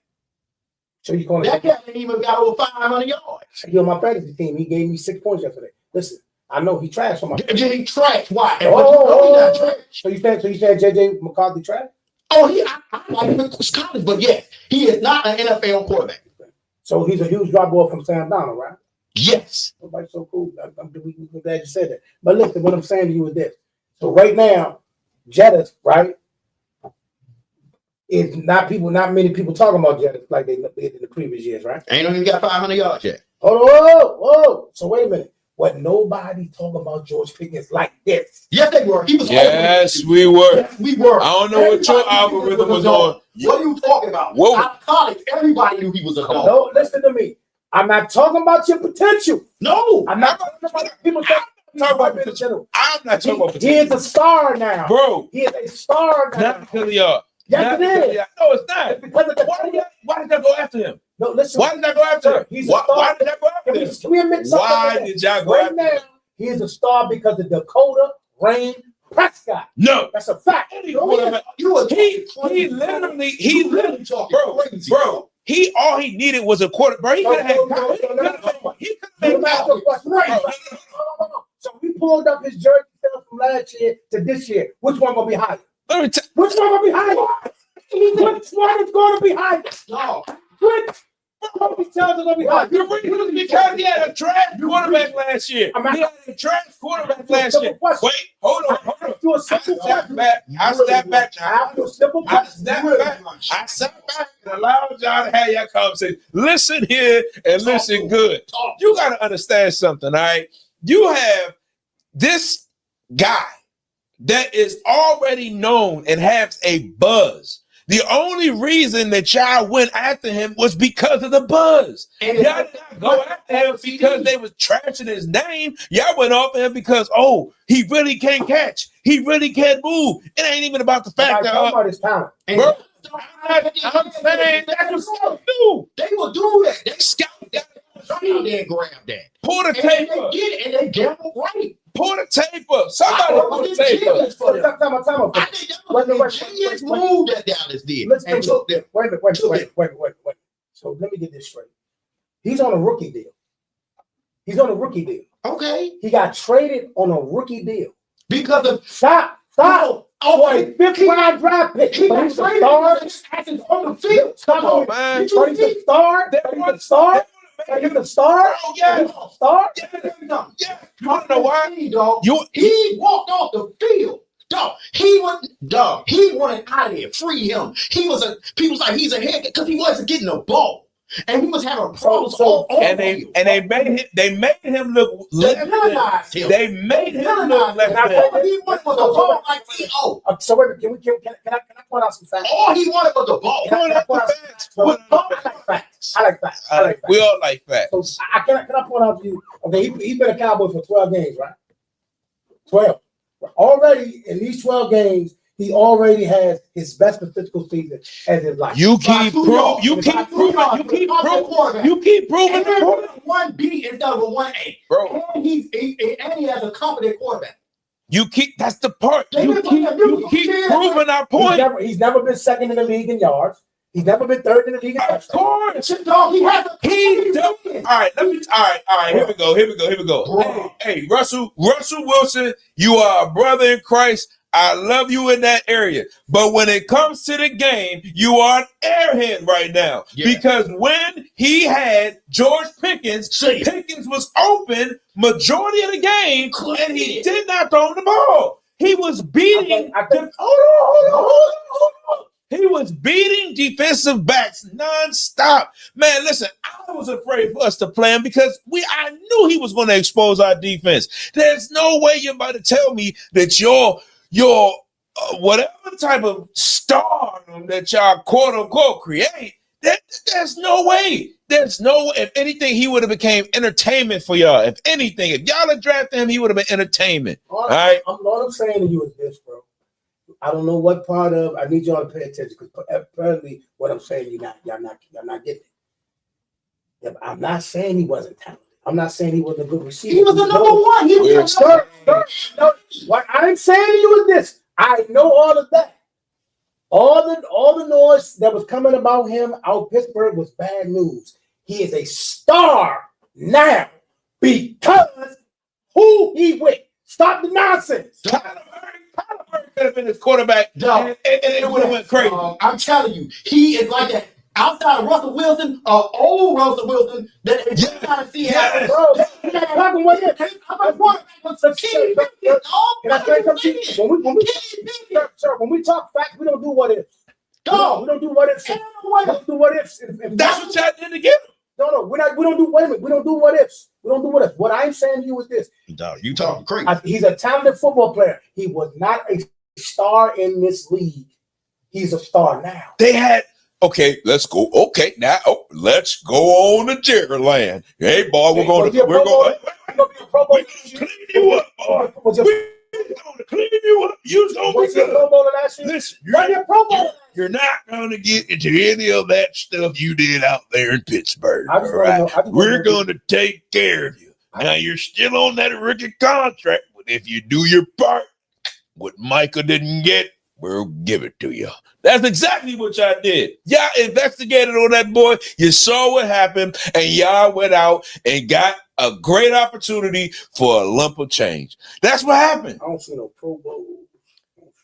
So you're going That to guy ain't even got over 500 yards. he on my fantasy team. He gave me 6 points yesterday. Listen, I know he trashed on my. He trash. Why? And what you know, he not trash. So you said JJ McCarthy trash? Oh, I like him in college, but yes, he is not an NFL quarterback. So he's a huge drop off from Sam Donald, right? Yes. Everybody's so cool. I'm glad you said that. But listen, what I'm saying to you is this. So right now, Jettas, right, is not many people talking about Jettas like they did in the previous years, right? Ain't even got 500 yards yet. Whoa. So wait a minute. What nobody talking about George Pickens like this? Yes, they were. He was. Yes, we were. Yes, we were. I don't know what your algorithm was on. What are you talking about? Whoa. Out of college, everybody knew he was a dog. No, listen to me. I'm not talking about your potential. No, I'm not talking about people talking about potential. I'm not talking about He is a star now. bro. He is a star now. Not because of y'all. Yes, it is. No, it's not. Because of the Why did y'all go after him? No, listen. Why did y'all go after him? He's a Why star. did y'all go after him? Can we admit something? Why did y'all go right after now? him? He is a star because of Dakota Rain Prescott. No. That's a fact. He literally talking crazy. Bro, all he needed was a quarter. Bro, he could have made So we pulled up his jersey from last year to this year. Which one gonna be higher? Which one gonna be higher? Which one is gonna be higher? No. Which one tells gonna be higher? Because he had a trash quarterback last year. He had a trash quarterback last year. Wait, hold on. Do a simple question. I step back. A simple question. I sat back and allowed y'all to have your conversation. Listen here and listen good. You got to understand something, all right? You have this guy that is already known and has a buzz. The only reason that y'all went after him was because of the buzz. And y'all did not go after him because they was trashing his name. Y'all went off him because, he really can't catch. He really can't move. It ain't even about the fact that about his talent. Bro, I'm saying that's what scouts do. They will do that. They scout that. Right there and grab that. Pull the tape up. They get it and they gamble right. Pull the tape up. Somebody pull the tape up. I think that was a genius move that Dallas did. And took them. Wait a minute. So let me get this straight. He's on a rookie deal. Okay. He got traded on a rookie deal. Because of Stop. For a fifth-round draft pick. He got traded on the field. Stop, man. He's a star. He's a star. He's a star. Yeah. He's a star. Yeah. You want to know why? He walked off the field. He wanted out of here. Free him. People was like he's a head because he wasn't getting the ball. And he was having problems. They made him look less. They made him look less. All he wanted was the ball like T.O. So wait, can I point out some facts? All he wanted was the ball. I like facts. We all like facts. So can I point out to you? Okay, he's been a Cowboy for 12 games, right? 12. Already in these 12 games, he already has his best statistical season as his life. You keep proving. One B instead of a 1A, bro. And he has a competent quarterback. That's the part. You keep proving our point. He's never been second in the league in yards. He's never been third in the league in yards. Of course. All right. Here we go. Hey, Russell Wilson, you are a brother in Christ. I love you in that area. But when it comes to the game, you are an airhead right now. Yeah. Because when he had George Pickens, Pickens was open majority of the game, and he did not throw the ball. He was beating He was beating defensive backs nonstop. Man, listen, I was afraid for us to play him because I knew he was going to expose our defense. There's no way you're about to tell me that your whatever type of star that y'all quote unquote create, there's no way. There's no way. If anything, he would have became entertainment for y'all. If anything, if y'all had drafted him, he would have been entertainment. All right. All I'm saying to you is this, bro. I don't know what part of. I need y'all to pay attention because apparently what I'm saying, y'all not getting it. I'm not saying he wasn't talented. I'm not saying he wasn't a good receiver. He was the number one. He was no. What I'm saying to you is this. I know all of that. All the noise that was coming about him out Pittsburgh was bad news. He is a star now because who he with. Stop the nonsense. Kyler could have been his quarterback, and it would have went crazy. I'm telling you, he is like that. Outside of Russell Wilson, old Russell Wilson, that is just trying to see how. Can I say something? When we talk facts, we don't do what ifs. No, we don't do what ifs. We don't do what ifs. That's what y'all did to get him. No, we don't do. Wait a minute, we don't do what ifs. We don't do what ifs. What I'm saying to you is this: you talking crazy. He's a talented football player. He was not a star in this league. He's a star now. They had. Okay, let's go. Okay, now let's go on to Jiggerland. Hey, boy, we're going to be a Pro Bowl. gonna clean you up. You's gonna be What's your good. Pro Bowler last year? Listen, Run your Pro Bowler. you're not gonna get into any of that stuff you did out there in Pittsburgh. I just All wanna right. know- I just We're wanna know- gonna take care of you. Now you're still on that rookie contract, but if you do your part, what Micah didn't get, we'll give it to you. That's exactly what y'all did. Y'all investigated on that boy. You saw what happened, and y'all went out and got a great opportunity for a lump of change. That's what happened. I don't see no Pro Bowl.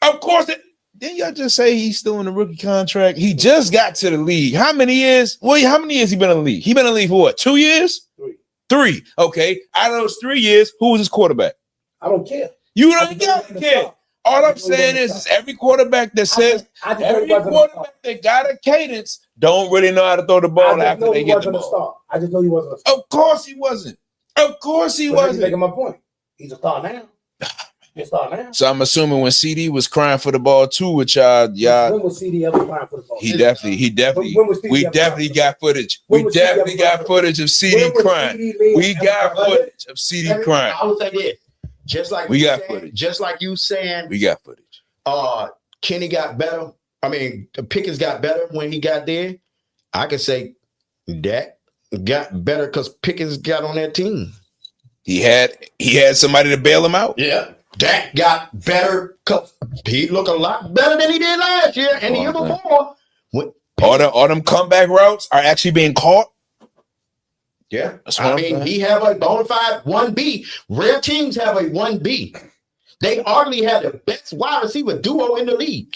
Of course, didn't y'all just say he's still in the rookie contract? He just got to the league. How many years? Well, how many years he been in the league? He been in the league for what? 2 years? 3. 3. Okay. Out of those 3 years, who was his quarterback? I don't care. You I don't just know got he to wasn't a care. star. All I I'm just know he saying wasn't a is star. every quarterback that says I just know every he wasn't a star. quarterback that got a cadence don't really know how to throw the I ball just after know they he get the wasn't a ball. star. I just know he wasn't a star. Of course he wasn't. Of course he But now you're wasn't. making my point. He's a star now. He's a star now. So I'm assuming when CD was crying for the ball too with y'all, When was CD ever crying for the ball? he definitely, When was CD we ever definitely crying got footage. When We was CD definitely ever got crying? footage of CD When was crying. CD Lamb We ever got crying? footage of CD crying. I would say this. Just like We you got saying, footage. just like you saying, We got footage. Kenny got better. I mean, Pickens got better when he got there. I could say Dak got better because Pickens got on that team. He had somebody to bail him out. Yeah. Dak got better because he looked a lot better than he did last year and the year Oh, man. before. All them comeback routes are actually being caught. Yeah. That's what I I'm mean, saying. he have a bona fide 1B. Rare teams have a 1B. They hardly had the best wide receiver duo in the league.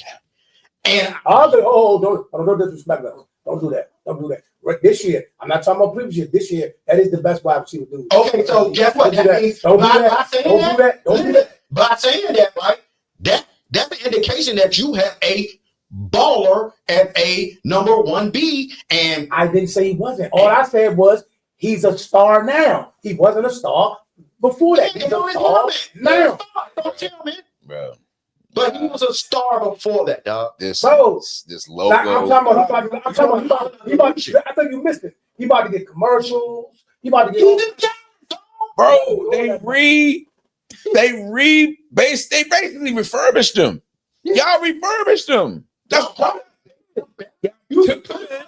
And Don't disrespect us. Don't do that. Don't do that. Right, this year, I'm not talking about previous year. This year, that is the best wide receiver dude. okay, so guess what? Don't do That that. means Don't do by that. saying Don't do that. Don't do that. By saying that, right? That's an indication that you have a baller at a number 1B. And I didn't say he wasn't. All I said was he's a star now. He wasn't a star before that. He's a star now. Don't tell me. Bro. But he was a star before that, dog. This Bro. this Like, logo. he about to, I think you missed it. He about to get commercials. He about to He get. did Bro, they basically refurbished them. Y'all refurbished them. That's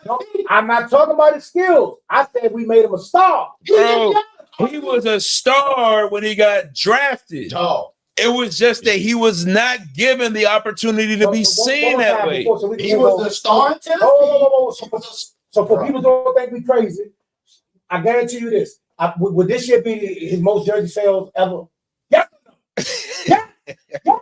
No, I'm not talking about his skills. I said we made him a star. Bro, he was a star when he got drafted. Dog. It was just that he was not given the opportunity to be seen that way. He was the star in Tennessee. So for people who don't think we crazy, I guarantee you this: would this year be his most jersey sales ever? Yeah, yeah, yeah.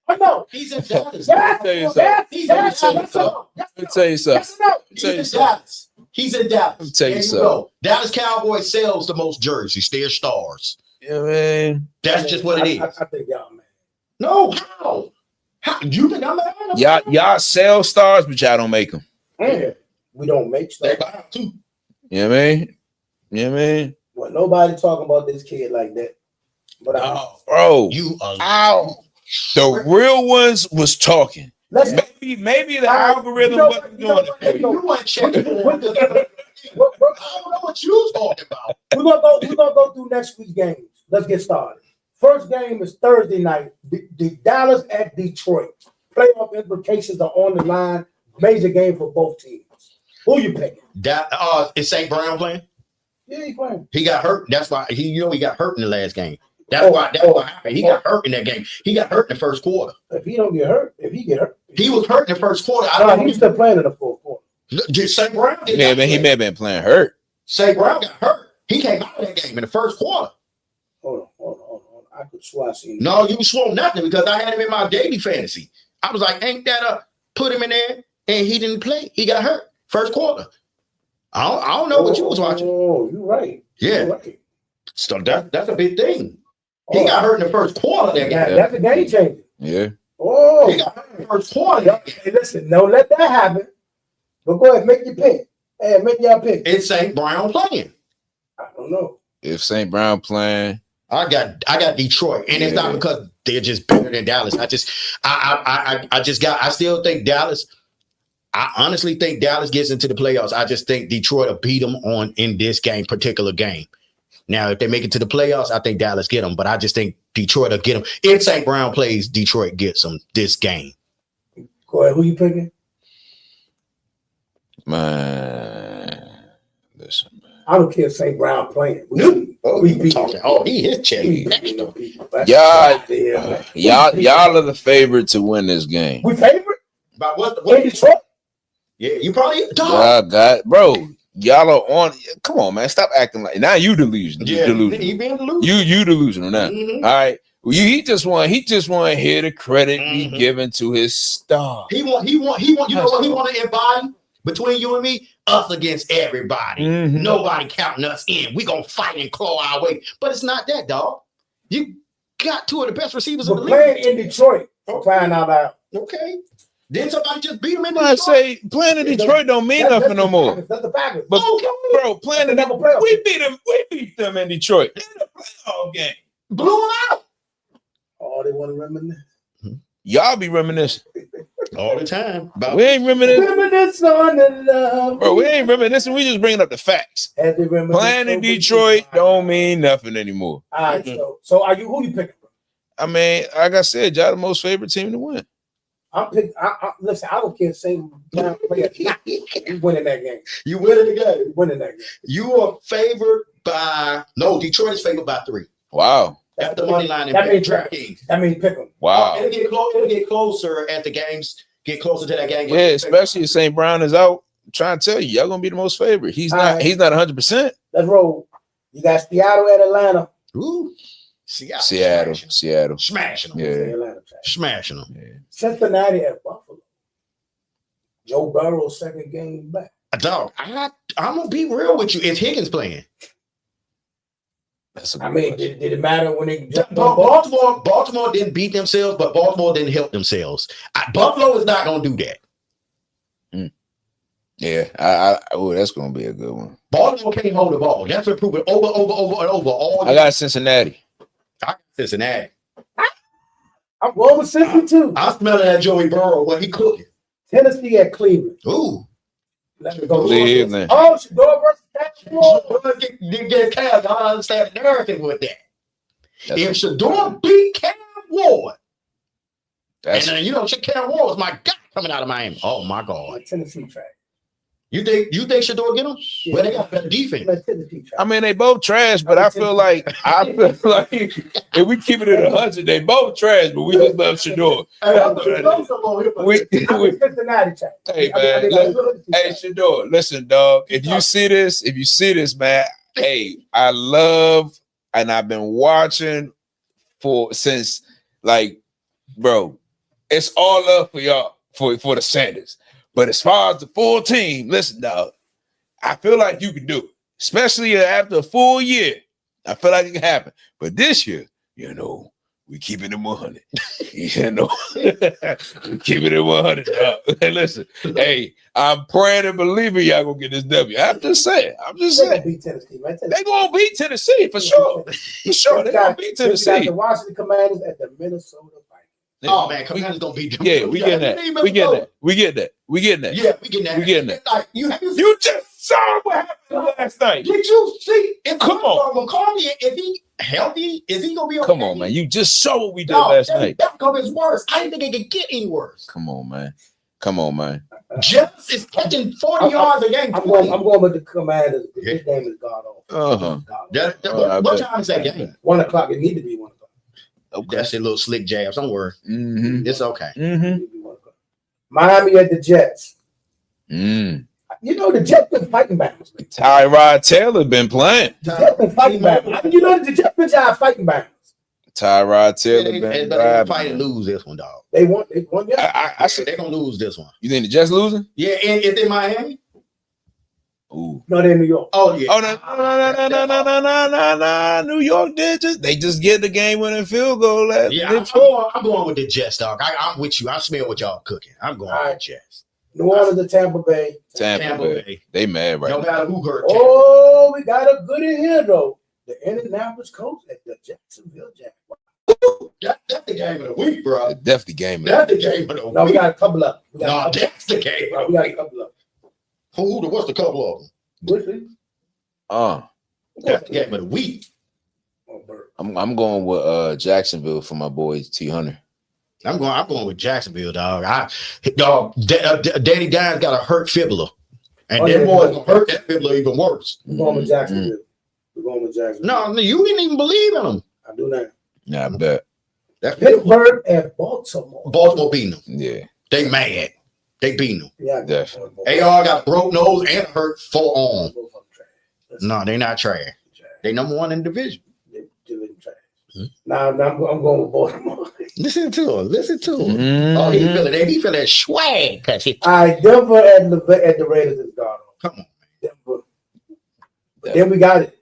I know. He's in Dallas. Yes, tell you yes, something. yes, Let me yes, tell you yes, no. Yes, Let me tell you something. yes, no. He's Tell you in something. Dallas. He's in Dallas. Let me tell you There something. go. Dallas Cowboys sells the most jerseys. They're stars. Yeah, man. That's just what it is. I think y'all, man. No, how? How you think I'm Y'all sell stars, but y'all don't make them. Yeah. We don't make They stuff. buy them too. You know what I mean? You know what I mean? Well, nobody talking about this kid like that. But No, Bro, you are. ow. The real ones was talking. let's Maybe the algorithm wasn't doing it for you. You weren't checking. I don't know what you was talking about. We're gonna go through next week's games. Let's get started. First game is Thursday night. The Dallas at Detroit. Playoff implications are on the line. Major game for both teams. Who you picking? Is St. Brown playing? Yeah, he playing. He got hurt. That's why he got hurt in the last game. That's what happened. He got hurt in that game. He got hurt in the first quarter. If he don't get hurt, if he get hurt, He was hurt in the first quarter. I no, don't know. he's still playing in the fourth quarter. Did St. Brown? did Yeah, not man, he play. may have been playing hurt. St. Brown got hurt. He came out of that game in the first quarter. Hold on. I could swear I seen. No, you swore nothing because I had him in my daily fantasy. I was like, ain't that a put him in there? And he didn't play. He got hurt first quarter. I don't know what you was watching. Oh, you're right. Yeah. You're right. So that's a big thing. He got hurt in the first quarter of that game. That's a game changer. Yeah. Oh, He got hurt in the first quarter of that game. hey, listen, don't let that happen. But go ahead, make your pick. Hey, make your pick. It's St. Brown playing. I don't know. If St. Brown playing, I got Detroit, and it's not because they're just better than Dallas. I still think Dallas. I honestly think Dallas gets into the playoffs. I just think Detroit will beat them in this particular game. Now, if they make it to the playoffs, I think Dallas get them. But I just think Detroit will get them. If St. Brown plays, Detroit gets them this game. Go ahead. Who you picking? Man, listen, man. I don't care if St. Brown playing. Oh, we you beat talking? them. Oh, he his check. Y'all are the favorite to win this game. We favorite? About what? In Detroit? Yeah, you probably Y'all got, bro. Y'all are on. Come on, man. Stop acting like now. You delusional. Yeah, Delusional. he been delusional. You delusional now. Mhm. All right. Well, he just want to hear the credit be Mhm. given to his star. He want. You know what he want to embody between you and me? Us against everybody. Mhm. Nobody counting us in. We gonna fight and claw our way. But it's not that, dog. You got two of the best receivers in We're the league. playing in Detroit. For crying out loud. Okay. Then somebody just beat him in I Detroit. say playing in Detroit don't mean That's nothing no the more. Packers. That's the Packers. But Okay. bro, playing in That's another playoff. we beat them in Detroit. In the playoff game. Blew him out Oh, they want to reminisce. Y'all be reminiscing. all the time. About We ain't reminiscing. Reminisce on the love. Bro, we ain't reminiscing. We just bringing up the facts. As they reminisce Playing in over Detroit the- don't mean nothing anymore. All right, so are you who you picking? I mean, like I said, y'all the most favorite team to win. I'm picking. Listen, I don't care. St. Brown player. We winning that game. you winning the game. We winning that game. You are favored by Detroit is favored by 3. Wow. That's the money line in That means DraftKings. That means pick them. Wow. It'll get closer as the games get closer to that game. Yeah, especially if St. Brown is out. I'm trying to tell you, y'all gonna be the most favorite. He's All not. right. He's not 100%. Let's roll. You got Seattle at Atlanta. Ooh, Seattle. Seattle. Smashing them. Yeah. Atlanta. Smashing them. Yeah. Cincinnati at Buffalo. Joe Burrow's second game back. Dog, I'm gonna be real with you. Is Higgins playing? That's a I good mean, question. did it matter when they jumped on Buffalo? Baltimore didn't beat themselves, but Baltimore didn't help themselves. Buffalo is not gonna do that. Yeah. Oh, that's gonna be a good one. Baltimore can't hold the ball. That's been proven over and over. All I got Cincinnati. I got Cincinnati. I'm going with Cincinnati too. I'm smelling that Joey Burrow when he cooking. Tennessee at Cleveland. Ooh. Let's go. Cleveland. Oh, Shador versus Patrick. Get Cam. I don't understand the narrative with that. That's If Shador beat Cam Ward, that's and Cam Ward was my guy coming out of Miami. Oh my God. Tennessee track. You think Shador get him? Yeah. Well, they got better defense. Tennessee track. I mean, they both trash, but I feel like if we keep it at 100, they both trash, but we just love Shador. We, Cincinnati track. hey man, hey Shador, listen, dog. If you see this, man, hey, I love and I've been watching since bro, it's all love for y'all for the Sanders. But as far as the full team, listen, dog, I feel like you can do it, especially after a full year. I feel like it can happen. But this year, we keeping it 100. we keeping it 100, dog. Hey, listen, hey, I'm praying and believing y'all gonna get this W. I'm just saying. They beat Tennessee, man. They gonna beat Tennessee for sure. For sure, they gonna beat Got Tennessee. the Washington Commanders at the Minnesota Vikings. Oh man, Commanders gonna beat them. Yeah, we getting that. We getting that. We getting that. We getting that. Yeah, we getting that. We getting that. Like, you just saw what happened last night. did you see? If Come on. McCarthy, if he healthy, is he gonna be okay? Come on, man. You just saw what we did No, last that night. backup is worse. I didn't think it could get any worse. Come on, man. Come on, man. Jets is catching 40 yards a game. I'm going with the Commanders. This game is god awful. Uh-huh. What time is that game? 1 o'clock. It need to be 1 o'clock. Okay. That's a little slick jabs. Don't worry. Mm-hmm. It's okay. Mm-hmm. It need to be 1 o'clock. Miami at the Jets. Mm. The Jets been fighting back. Tyrod Taylor been playing. The Jets been fighting back. The Jets been fighting back. Tyrod Taylor They been fight and lose this one, dog. They won. Yeah. I said, They're gonna lose this one. you think the Jets losing? Yeah, and it's in Miami. Ooh. No, they're in New York. Oh yeah. Oh no! New York they just get the game winning field goal last. Yeah, I'm going with the Jets, dog. I'm with you. I smell what y'all cooking. I'm going with the Jets. New Orleans to Tampa Bay. Tampa Bay. They mad right No now. matter who hurt. Oh, we got a good in here though. The Indianapolis Colts at the Jacksonville Jaguars. That's the game of the week, bro. Definitely the game. That's the game of the week. No, we got a couple of them. No, that's the game of We the got a week. couple of them. What's the couple of them? Which is? That's the game of the week. Oh, Bird. I'm going with Jacksonville for my boy T Hunter. I'm going with Jacksonville, dog. Danny Dimes got a hurt fibula. And then boys gonna hurt that fibula even worse. We're going with Jacksonville. We're going with Jacksonville. No, you didn't even believe in them. I do not. Yeah, I bet. That Pittsburgh and Baltimore. Baltimore beating them. Yeah, They mad. They beating them. Yeah, definitely. AR got a broke nose and a hurt forearm. Both of them trash. No, they not trash. They number one in the division. They're trash. Now I'm going with Baltimore. Listen to him. Listen to him. Mhm. Oh, he feeling swag. All right, Denver at the Raiders is gone. Come on. Denver. But then we got it.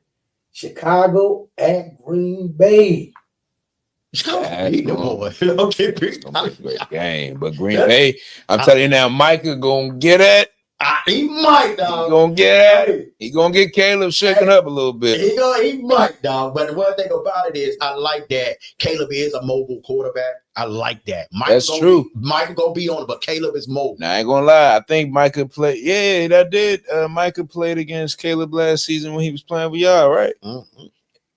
Chicago at Green Bay. Beat them boys. Okay, It's gonna be a great game. But Green Bay, I'm telling you now, Micah gonna get it. He might, He dog. gonna get it. He gonna get Caleb shaken up a little bit. He might, dog. But the one thing about it is, I like that Caleb is a mobile quarterback. I like that. That's true. Micah gonna be on it, but Caleb is mobile. Now I ain't gonna lie. I think Micah played. Yeah, that did. Micah played against Caleb last season when he was playing with y'all, right? Mhm.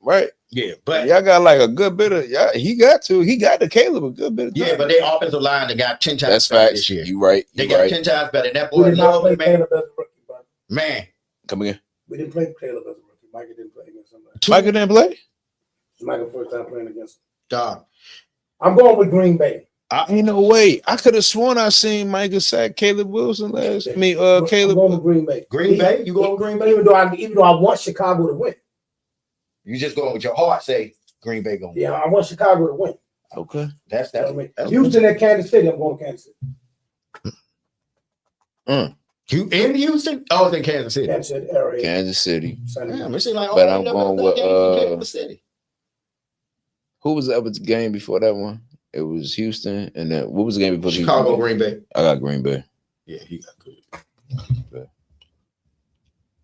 Right. Yeah, but Y'all got like a good bit of. Yeah, he got the Caleb a good bit of. yeah, time. but their offensive line they got 10 times That's better facts. this year. You right. They You got right. 10 times better. That We boy did not love play man. Caleb as a rookie, brother. Man, Come again. We didn't play Caleb as a rookie. Micah didn't play against somebody. Micah didn't play. It's Micah's first time playing against him. dog. I'm going with Green Bay. Ain't no way. I could have sworn I seen Micah sack Caleb Wilson last. I mean, I'm Caleb. going with Green Bay. Green Bay? You going with Green Bay? Even though I want Chicago to win. You just going with your heart, say Green Bay going. Yeah, I want Chicago to win. Okay. That's You know what I mean? that's Houston at Kansas City. I'm going to Kansas City. You in Houston? Oh, it's in Kansas City. Kansas City area. Kansas City. Sunday. Damn, it seems like But all I'm the going other with, games in Kansas City. Who was the other game before that one? It was Houston, and then what was the game before Chicago, Houston? Green Bay. I got Green Bay. Yeah, he got good.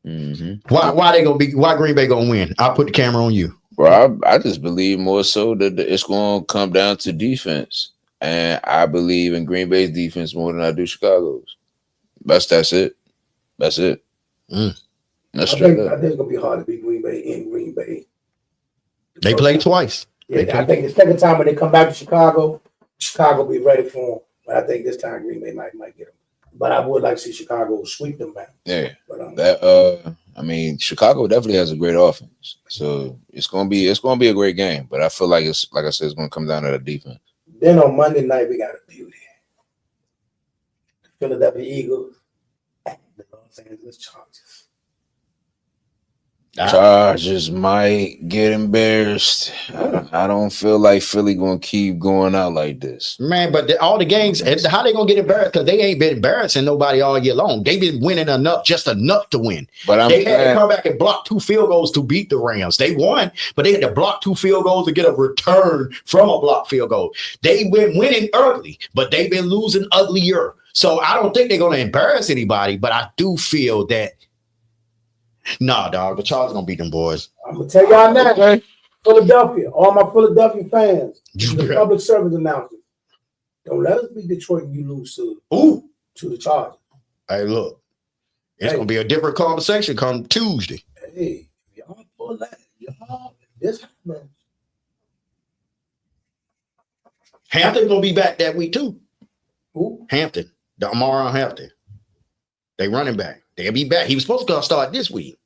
Mm-hmm. Why Green Bay gonna win? I'll put the camera on you. Bro, I just believe more so that it's going to come down to defense, and I believe in Green Bay's defense more than I do Chicago's. That's it. That's it. Mm. That's I straight think up. it's going to be hard to beat Green Bay in Green Bay. They played twice. Yeah, I think the second time when they come back to Chicago be ready for them. But I think this time Green Bay might get them. But I would like to see Chicago sweep them back. Yeah. But I mean, Chicago definitely has a great offense, so it's gonna be a great game. But I feel like it's like I said, it's gonna come down to the defense. then on Monday night we got a beauty. Philadelphia Eagles at the Los Angeles Chargers. Chargers might get embarrassed. I don't feel like Philly gonna keep going out like this. Man, but all the games, how they gonna get embarrassed? Because they ain't been embarrassing nobody all year long. They've been winning just enough to win. But They had to come back and block 2 field goals to beat the Rams. They won, but they had to block 2 field goals to get a return from a blocked field goal. They've been winning early, but they've been losing uglier. So I don't think they're gonna embarrass anybody, but I do feel that nah, dog, the Chargers gonna beat them boys. I'm gonna tell y'all now, Philadelphia, all my Philadelphia fans, the Yeah. public service announcement. Don't let us beat Detroit and you lose to the Chargers. Hey, look, it's gonna be a different conversation come Tuesday. Hey, y'all pull that, this happens. Hampton's gonna be back that week too. Who? Hampton, the Amara Hampton. They running back. They'll be back. He was supposed to start this week.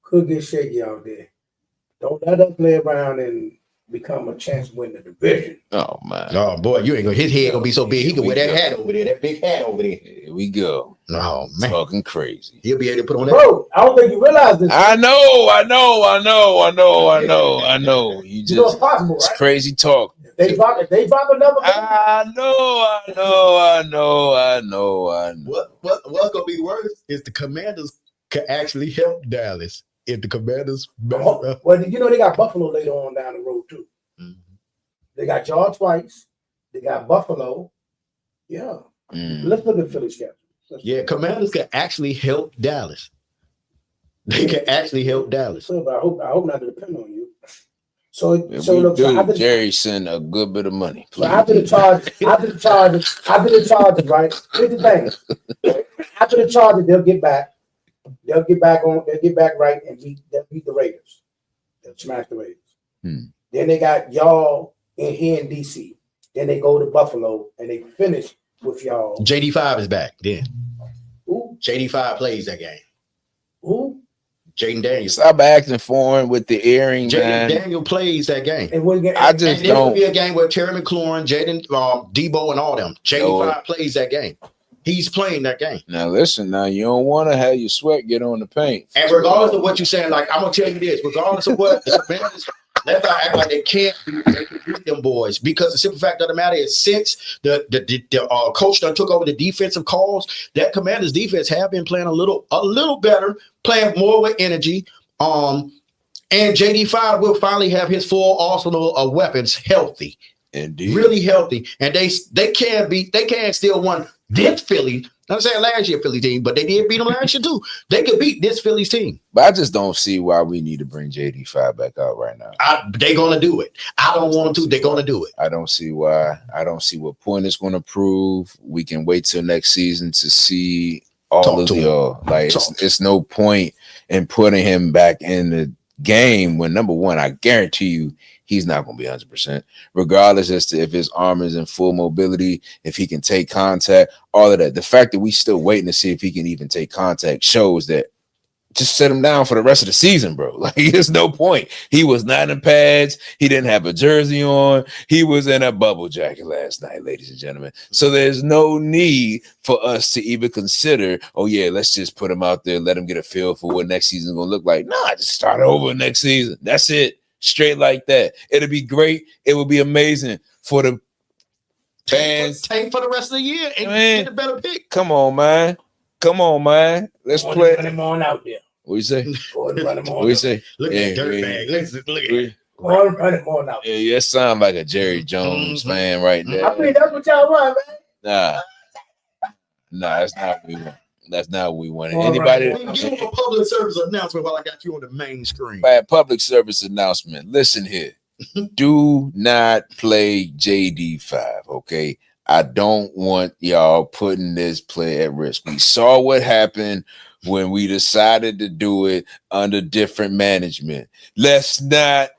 Could get shaky out there. Don't let us play around and become a chance to win the division. Oh man. Oh boy, you ain't gonna. His head gonna be so big. He can wear that hat over there, that big hat over there. Here we go. Oh man, Talking crazy. he'll be able to put on that. Bro, I don't think you realize this. I know. You You know it's just possible, it's right? crazy talk. If they drop another game, I know. What's gonna be worse is the Commanders can actually help Dallas if the Commanders. well, you know they got Buffalo later on down the road too. Mhm. They got y'all twice. They got Buffalo. Yeah. Let's look at Philly schedule. Yeah, Commanders can actually help Dallas. They can actually help Dallas. So, but I hope not to depend on you. So If so we look, so do, Jerry send a good bit of money. so after the Chargers, right? Here's the thing. After the Chargers, they'll get back right and beat the Raiders. They'll smash the Raiders. Then they got y'all in here in DC. Then they go to Buffalo and they finish with y'all. JD5 is back. Then Who? JD5 plays that game. Who? Jaden Daniels. Stop acting foreign with the earring, Jaden man. Daniel plays that game. And what game? I just And there will don't. be a game where Terry McLaurin, Jaden, Debo, and all them. JD5 plays that game. He's playing that game. Now listen, now you don't want to have your sweat get on the paint. And regardless of what you're saying, like I'm gonna tell you this, regardless of what let's not act like they can't beat them boys, because the simple fact of the matter is, since the coach that took over the defensive calls, that Commanders defense have been playing a little better, playing more with energy. And JD5 will finally have his full arsenal of weapons healthy. Indeed. Really healthy, and they can still win this Philly. I'm saying last year Philly team, but they did beat them last year too. They could beat this Phillies team. But I just don't see why we need to bring JD5 back out right now. They're gonna do it. I don't want to. They're gonna do it. I don't see why. I don't see what point it's going to prove. We can wait till next season to see all Talk of to him. y'all. Like Talk. it's no point in putting him back in the game when, number one, I guarantee you he's not going to be 100%, regardless as to if his arm is in full mobility, if he can take contact, all of that. The fact that we still waiting to see if he can even take contact shows that just set him down for the rest of the season, bro. Like, there's no point. He was not in pads. He didn't have a jersey on. He was in a bubble jacket last night, ladies and gentlemen. So there's no need for us to even consider, oh, yeah, let's just put him out there, let him get a feel for what next season is going to look like. Nah, just start over next season. That's it. Straight like that. It'll be great. It will be amazing for the fans. Tank for the rest of the year and Man. get a better pick. Come on, man. Come on, man. Let's Run play. him on out there. What you say? Go ahead and run him What on. you out. say? Look Yeah, at that yeah. dirtbag. Listen, look at Yeah, that. Go ahead and run him on out. yeah, that sound like a Jerry Jones Mhm. fan right I there. mean, that's what y'all run, man. Nah, that's not what we want. That's not what we want. All Anybody right. Give him a public service announcement while I got you on the main screen. bad public service announcement. Listen here. Do not play JD5, okay? I don't want y'all putting this play at risk. We saw what happened when we decided to do it under different management. Let's not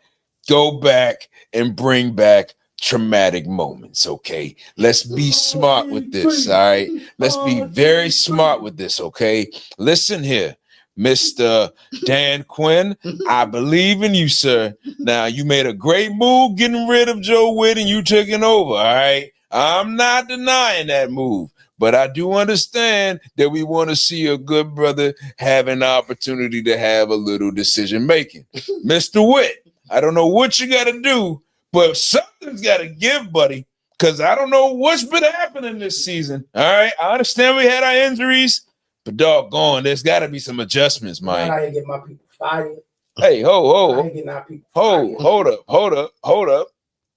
go back and bring back traumatic moments, okay? Let's be smart with this, all right? Let's be very smart with this, okay? Listen here, Mr. Dan Quinn, I believe in you, sir. Now, you made a great move getting rid of Joe Witt and you taking over, all right? I'm not denying that move, but I do understand that we want to see a good brother have an opportunity to have a little decision making. Mr. Witt, I don't know what you got to do, but something's got to give, buddy, because I don't know what's been happening this season. All right, I understand we had our injuries, but doggone, there's got to be some adjustments, Man, man. I ain't get my people fired. Hey, I ain't getting our people fired. hold up.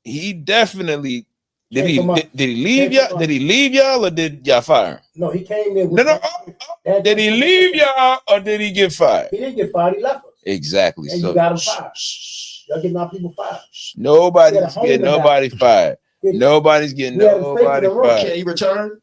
He definitely did. Came from Did he leave came y'all? from Did he leave y'all, or did y'all fire him? No, he came there. No. Did he leave y'all, or did he get fired? He didn't get fired. He left us. Exactly. And so you got him fired. Y'all getting our people fired. nobody's He had a home getting to die. nobody fired. He- Nobody's getting We had a stake in nobody the room. fired. Can he return?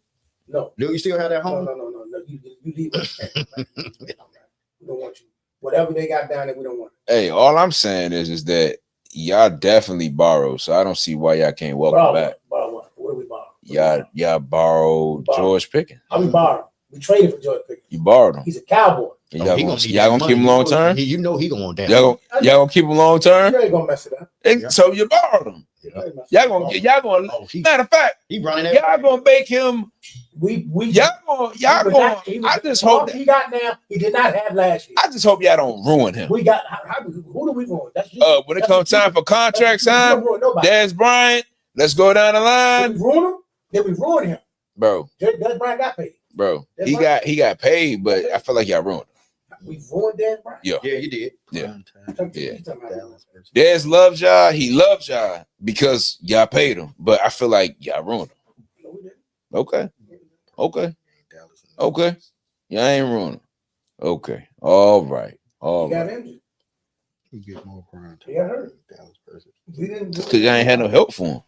No, Do you still have that no, home? no, no, no, no. You leave us. We don't want you. Whatever they got down there, we don't want it. Hey, all I'm saying is that y'all definitely borrowed, so I don't see why y'all can't welcome back. Borrow what? What do we borrow? Y'all borrowed Borrow. George Pickens. How we borrow? We traded for George Pickens. You borrowed him. He's a cowboy. And Oh, y'all he gonna, need y'all that gonna keep him money. long term? You know he going down. Y'all gonna keep him long term? You ain't gonna mess it up. Yeah. So you borrowed him. You ain't mess it up. Y'all gonna Oh, he matter of fact, running that. y'all gonna make him We y'all gonna he was- I just hope that he got now. He did not have last year. I just hope y'all don't ruin him. We got who do we ruin? That's you. When it That's comes you. time for contract We sign, don't ruin nobody. Dez Bryant, let's go down the Did line. we ruin him? Did we ruin him? Bro, Des Bryant got paid. he got paid, but I feel like y'all ruined him. We ruined Des Bryant. Yeah. Yeah, you did. Yeah. Yeah. Dallas. Dez loves y'all, he loves y'all because y'all paid him, but I feel like y'all ruined him. No, we didn't. Okay. Y'all ain't ruined him. Okay. All right. He got injured. He get more prime He got hurt. Dallas person. We didn't. Because y'all ain't had no help for him.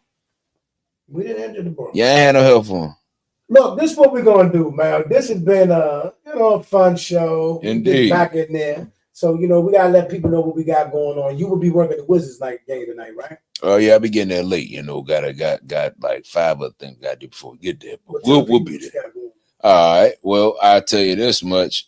We didn't injure the boy. Y'all ain't had no help for him. Look, this is what we're gonna do, man. This has been a fun show. We get Indeed. back in there. So, you know, we gotta let people know what we got going on. You will be working the Wizards night game tonight, right? Oh yeah, I'll be getting there late. You know, got like 5 other things got to do before we get there. But But tell we'll people be what you there. got going on. All right. Well, I'll tell you this much.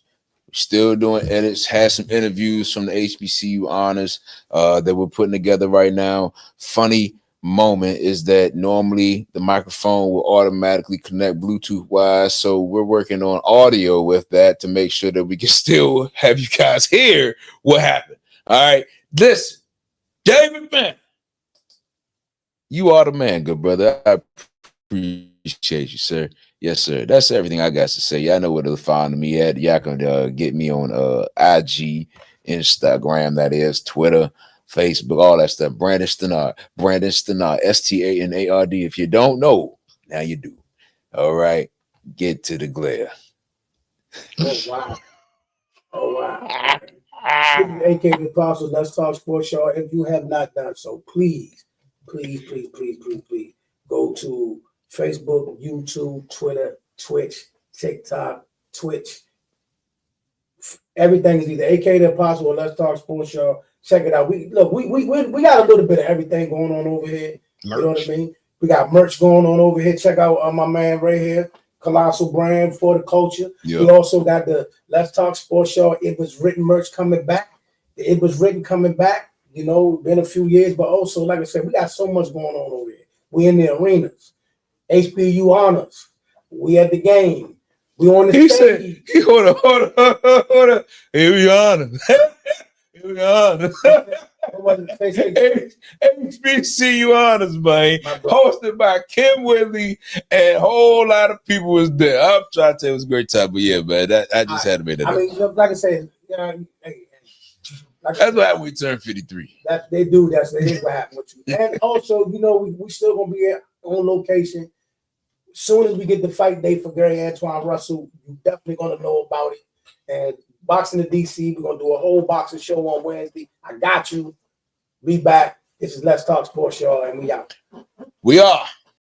Still doing edits, had some interviews from the HBCU honors that we're putting together right now. Funny moment is that normally the microphone will automatically connect Bluetooth wise. So we're working on audio with that to make sure that we can still have you guys hear what happened. All right. Listen, David Banner, you are the man, good brother. I appreciate you, sir. Yes, sir. That's everything I got to say. Y'all know where to find me at. Y'all can get me on IG, Instagram, that is, Twitter, Facebook, all that stuff. Brandon Stenard, Stanard. If you don't know, now you do. All right. Get to the glare. Oh, wow. Oh, wow. This is AK The Apostle. Let's Talk Sports, y'all. If you have not done so, please go to Facebook, YouTube, Twitter, Twitch, TikTok, Twitch. Everything is either AK The Apostle or Let's Talk Sports, y'all. Check it out. We got a little bit of everything going on over here. Merch. You know what I mean? We got merch going on over here. Check out my man right here, Colossal Brand for the Culture. Yeah. We also got the Let's Talk Sports Show. It Was Written merch coming back. It Was Written coming back. You know, been a few years, but also, like I said, we got so much going on over here. We in the arenas. HBU honors. We at the game. We on the stage. Hold on. Here we honor. Here we honor. HBCU honors, man. Hosted by Kim Whitley, and a whole lot of people was there. I'm trying to tell you it was a great time, but yeah, man, I just had to make that up. I mean, like I said, That's what happened when we turned 53. That they do. That is what happened with you. And also, you know, we still gonna be on location. As soon as we get the fight date for Gary Antoine Russell, you definitely gonna know about it. And Boxing in DC, we're gonna do a whole boxing show on Wednesday. I got you. Be back. This is Let's Talk Sports, y'all, and we out. We are.